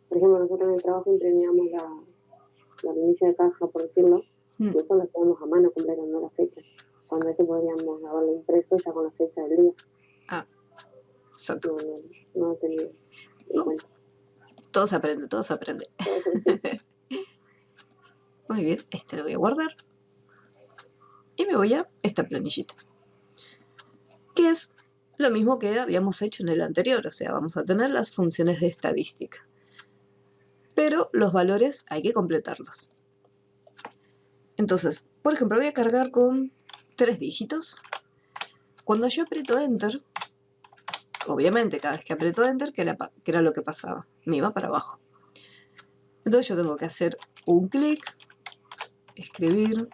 Por ejemplo, nosotros en el trabajo imprimíamos la planilla de caja, por decirlo, y eso lo hacíamos a mano completando la fecha. Cuando eso podríamos haberlo impreso ya con la fecha del día. Ah, exacto. No lo tenía en cuenta. Todo se aprende, todo se aprende. Muy bien, este lo voy a guardar. Y me voy a esta planillita, que es lo mismo que habíamos hecho en el anterior, o sea, vamos a tener las funciones de estadística. Pero los valores hay que completarlos. Entonces, por ejemplo, voy a cargar con 3 dígitos. Cuando yo aprieto Enter, obviamente cada vez que aprieto Enter, que era lo que pasaba, me iba para abajo. Entonces yo tengo que hacer un clic, escribir,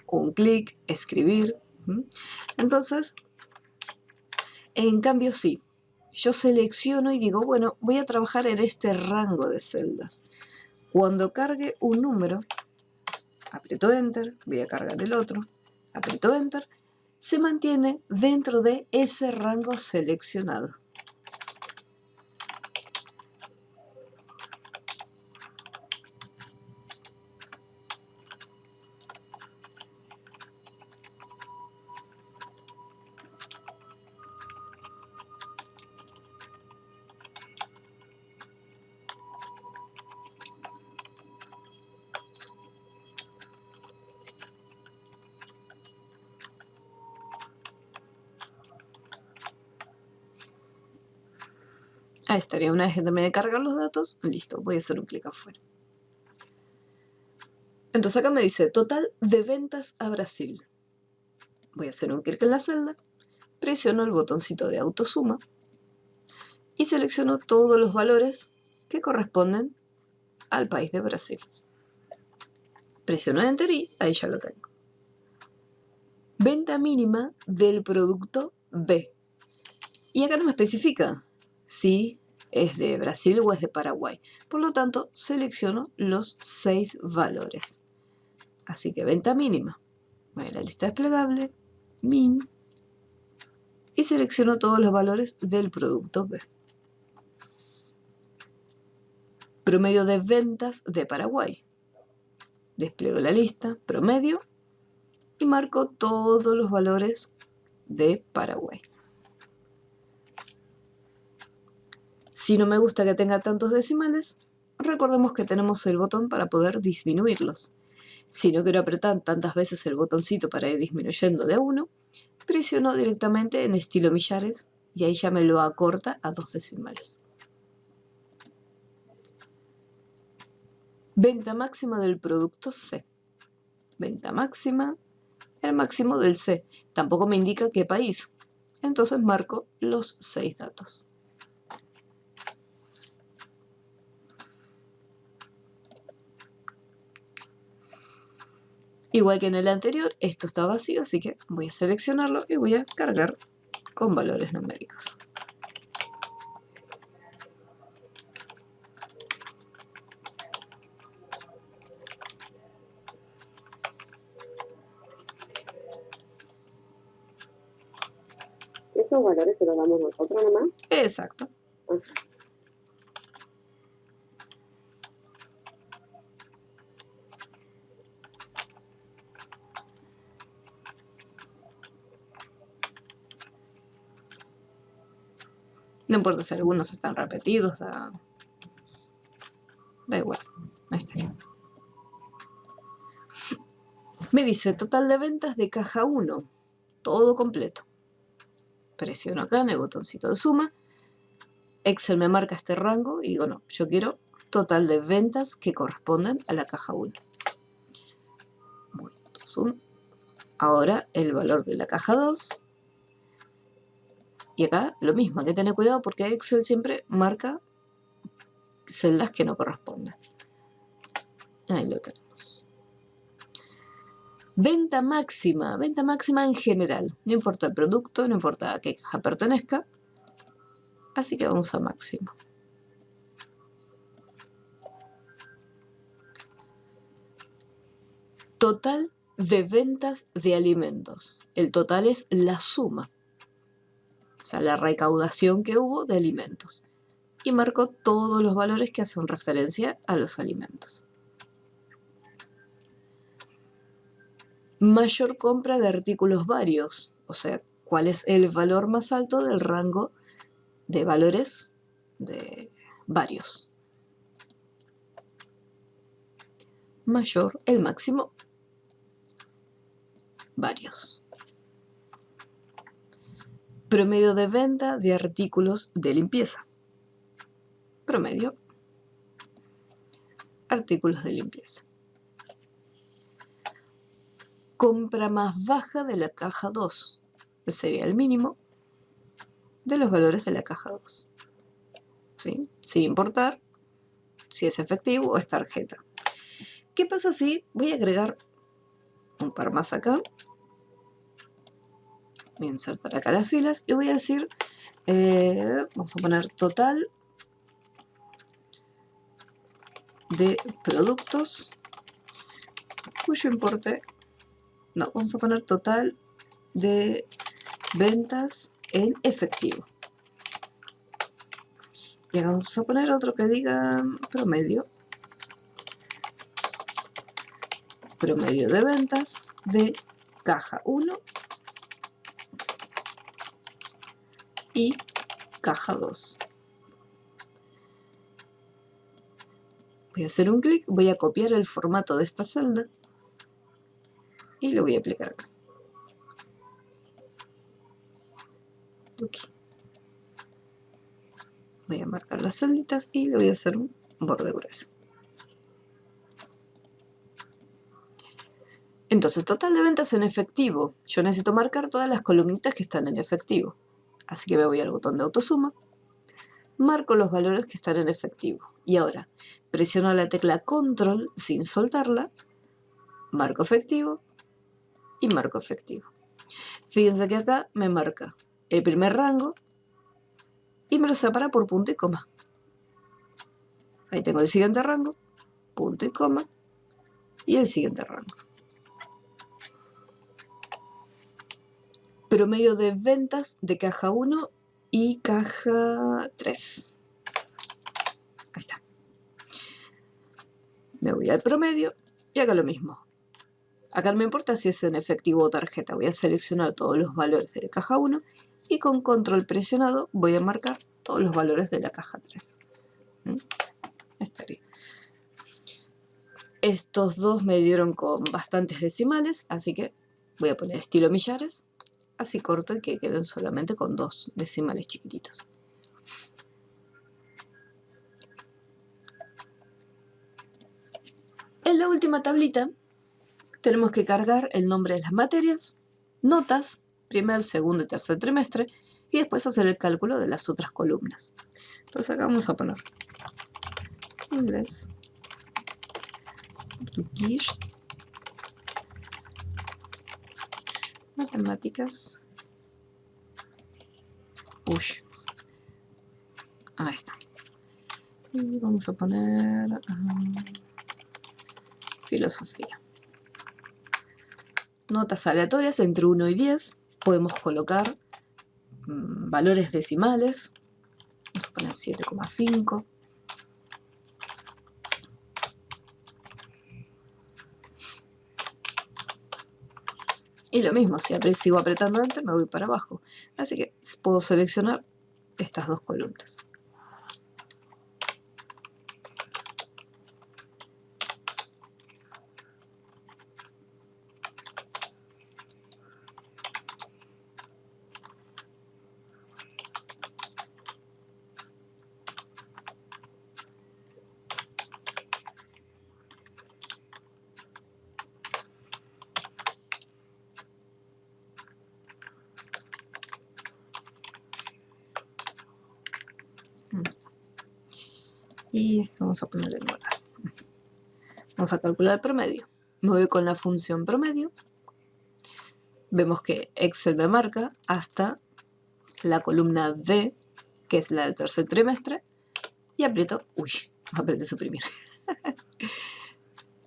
un clic, escribir. Entonces, en cambio sí, yo selecciono y digo, bueno, voy a trabajar en este rango de celdas. Cuando cargue un número, aprieto Enter, voy a cargar el otro, aprieto Enter, se mantiene dentro de ese rango seleccionado. Ahí estaría, una vez que termine de cargar los datos, listo, voy a hacer un clic afuera. Entonces acá me dice total de ventas a Brasil. Voy a hacer un clic en la celda, presiono el botoncito de autosuma y selecciono todos los valores que corresponden al país de Brasil. Presiono Enter y ahí ya lo tengo. Venta mínima del producto B. Y acá no me especifica si es de Brasil o es de Paraguay. Por lo tanto, selecciono los 6 valores. Así que venta mínima. Voy a la lista desplegable, min, y selecciono todos los valores del producto B. Promedio de ventas de Paraguay. Despliego la lista, promedio, y marco todos los valores de Paraguay. Si no me gusta que tenga tantos decimales, recordemos que tenemos el botón para poder disminuirlos. Si no quiero apretar tantas veces el botoncito para ir disminuyendo de a 1, presiono directamente en estilo millares y ahí ya me lo acorta a 2 decimales. Venta máxima del producto C. Venta máxima, el máximo del C. Tampoco me indica qué país. Entonces marco los 6 datos. Igual que en el anterior, esto está vacío, así que voy a seleccionarlo y voy a cargar con valores numéricos. ¿Esos valores se los damos nosotros nomás? Exacto. No importa si algunos están repetidos, da igual. Ahí está. Me dice total de ventas de caja 1, todo completo. Presiono acá en el botoncito de suma. Excel me marca este rango y digo no, yo quiero total de ventas que corresponden a la caja 1. Bueno, zoom. Ahora el valor de la caja 2. Y acá lo mismo, hay que tener cuidado porque Excel siempre marca celdas que no corresponden. Ahí lo tenemos. Venta máxima en general. No importa el producto, no importa a qué caja pertenezca. Así que vamos a máximo. Total de ventas de alimentos. El total es la suma. O sea, la recaudación que hubo de alimentos. Y marco todos los valores que hacen referencia a los alimentos. Mayor compra de artículos varios. O sea, ¿cuál es el valor más alto del rango de valores de varios? Mayor, el máximo, varios. Promedio de venta de artículos de limpieza. Promedio, artículos de limpieza. Compra más baja de la caja 2. Sería el mínimo de los valores de la caja 2. ¿Sí? Sin importar si es efectivo o es tarjeta. ¿Qué pasa si voy a agregar un par más acá? Voy a insertar acá las filas y voy a decir, vamos a poner total de productos cuyo importe, no, vamos a poner total de ventas en efectivo. Y acá vamos a poner otro que diga promedio. Promedio de ventas de caja 1 y caja 2. Voy a hacer un clic, voy a copiar el formato de esta celda y lo voy a aplicar acá. Aquí. Voy a marcar las celditas y le voy a hacer un borde grueso. Entonces, total de ventas en efectivo. Yo necesito marcar todas las columnitas que están en efectivo. Así que me voy al botón de autosuma, marco los valores que están en efectivo. Y ahora, presiono la tecla control sin soltarla, marco efectivo y marco efectivo. Fíjense que acá me marca el primer rango y me lo separa por punto y coma. Ahí tengo el siguiente rango, punto y coma, y el siguiente rango. promedio de ventas de caja 1 y caja 3. Ahí está. Me voy al promedio y acá lo mismo. Acá no me importa si es en efectivo o tarjeta. Voy a seleccionar todos los valores de la caja 1 y con control presionado voy a marcar todos los valores de la caja 3. Estaría. Estos dos me dieron con bastantes decimales, así que voy a poner estilo millares. Así corto y que queden solamente con 2 decimales chiquititos. En la última tablita tenemos que cargar el nombre de las materias, notas, primer, segundo y tercer trimestre, y después hacer el cálculo de las otras columnas. Entonces acá vamos a poner inglés, portugués, matemáticas, ahí está. Y vamos a poner filosofía. Notas aleatorias entre 1 y 10. Podemos colocar valores decimales. Vamos a poner 7,5. Y lo mismo, si sigo apretando Enter me voy para abajo. Así que puedo seleccionar estas dos columnas. Y esto vamos a poner en orden. Vamos a calcular el promedio. Me voy con la función promedio. Vemos que Excel me marca hasta la columna D, que es la del tercer trimestre, y aprieto, apreté suprimir.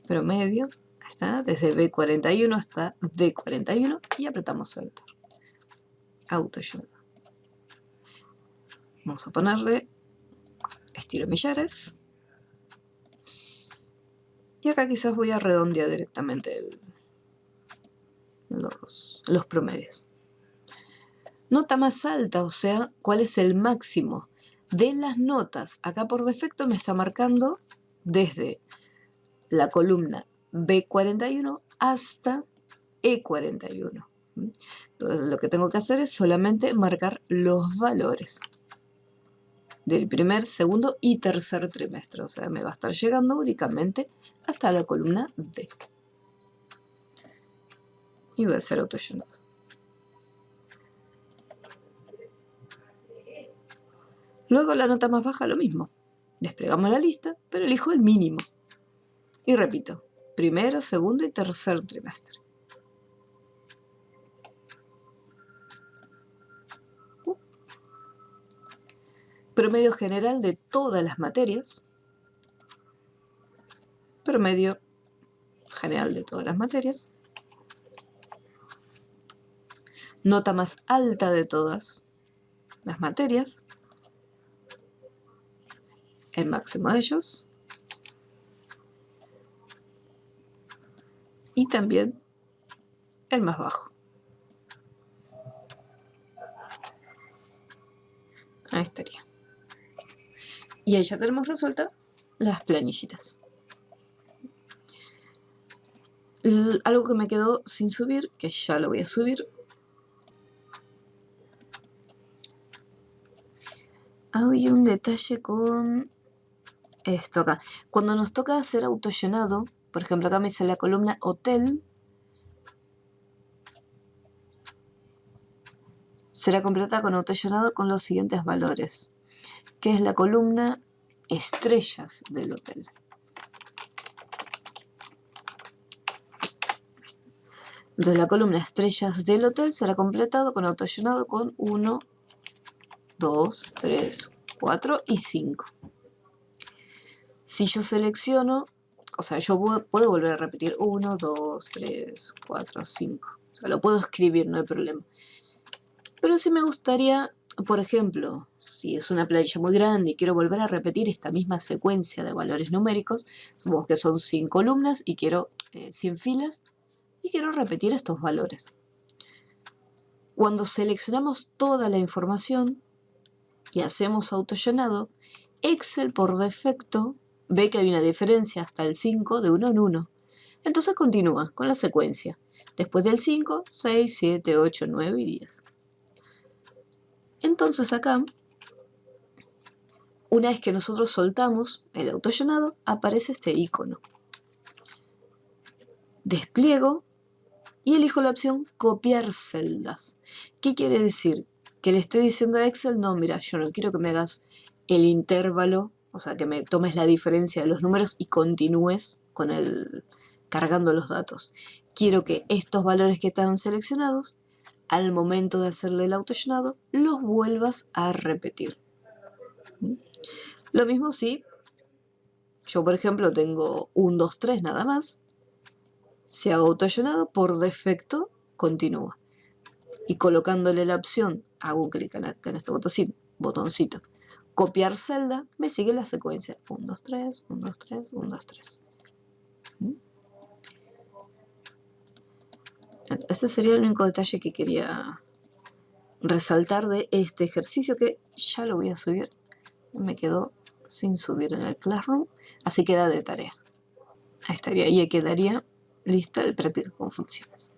Promedio, ahí está, desde B41 hasta D41, y apretamos Enter. Autollenado. Vamos a ponerle estilo millares. Y acá quizás voy a redondear directamente los promedios. Nota más alta, o sea, ¿cuál es el máximo de las notas? Acá por defecto me está marcando desde la columna B41 hasta E41. Entonces lo que tengo que hacer es solamente marcar los valores del primer, segundo y tercer trimestre. O sea, me va a estar llegando únicamente hasta la columna D. Y voy a hacer autollenado. Luego la nota más baja lo mismo. Desplegamos la lista, pero elijo el mínimo. Y repito, primero, segundo y tercer trimestre. Promedio general de todas las materias. Promedio general de todas las materias. Nota más alta de todas las materias. El máximo de ellos. Y también el más bajo. Ahí estaría. Y ahí ya tenemos resueltas las planillitas. Algo que me quedó sin subir, que ya lo voy a subir. Hay un detalle con esto acá. Cuando nos toca hacer autollenado, por ejemplo acá me dice la columna hotel, será completa con autollenado con los siguientes valores, que es la columna estrellas del hotel. Entonces la columna estrellas del hotel será completado con autollenado con 1, 2, 3, 4 y 5. Si yo selecciono, o sea, yo puedo volver a repetir 1, 2, 3, 4, 5. O sea, lo puedo escribir, no hay problema. Pero sí me gustaría, por ejemplo, si es una planilla muy grande y quiero volver a repetir esta misma secuencia de valores numéricos, supongamos que son 100 columnas y quiero 100 filas y quiero repetir estos valores. Cuando seleccionamos toda la información y hacemos autollenado, Excel por defecto ve que hay una diferencia hasta el 5 de 1 en 1. Entonces continúa con la secuencia. Después del 5, 6, 7, 8, 9 y 10. Entonces acá, una vez que nosotros soltamos el autollenado, aparece este icono. Despliego y elijo la opción copiar celdas. ¿Qué quiere decir? Que le estoy diciendo a Excel, no, mira, yo no quiero que me hagas el intervalo, o sea, que me tomes la diferencia de los números y continúes con cargando los datos. Quiero que estos valores que estaban seleccionados, al momento de hacerle el autollenado, los vuelvas a repetir. Lo mismo si yo, por ejemplo, tengo 1, 2, 3 nada más. Si hago autollenado, por defecto continúa. Y colocándole la opción, hago un clic en este botoncito, copiar celda, me sigue la secuencia. 1, 2, 3, 1, 2, 3, 1, 2, 3. Ese sería el único detalle que quería resaltar de este ejercicio, que ya lo voy a subir. Me quedó sin subir en el Classroom, así queda de tarea. Ahí estaría, y quedaría lista el práctica con funciones.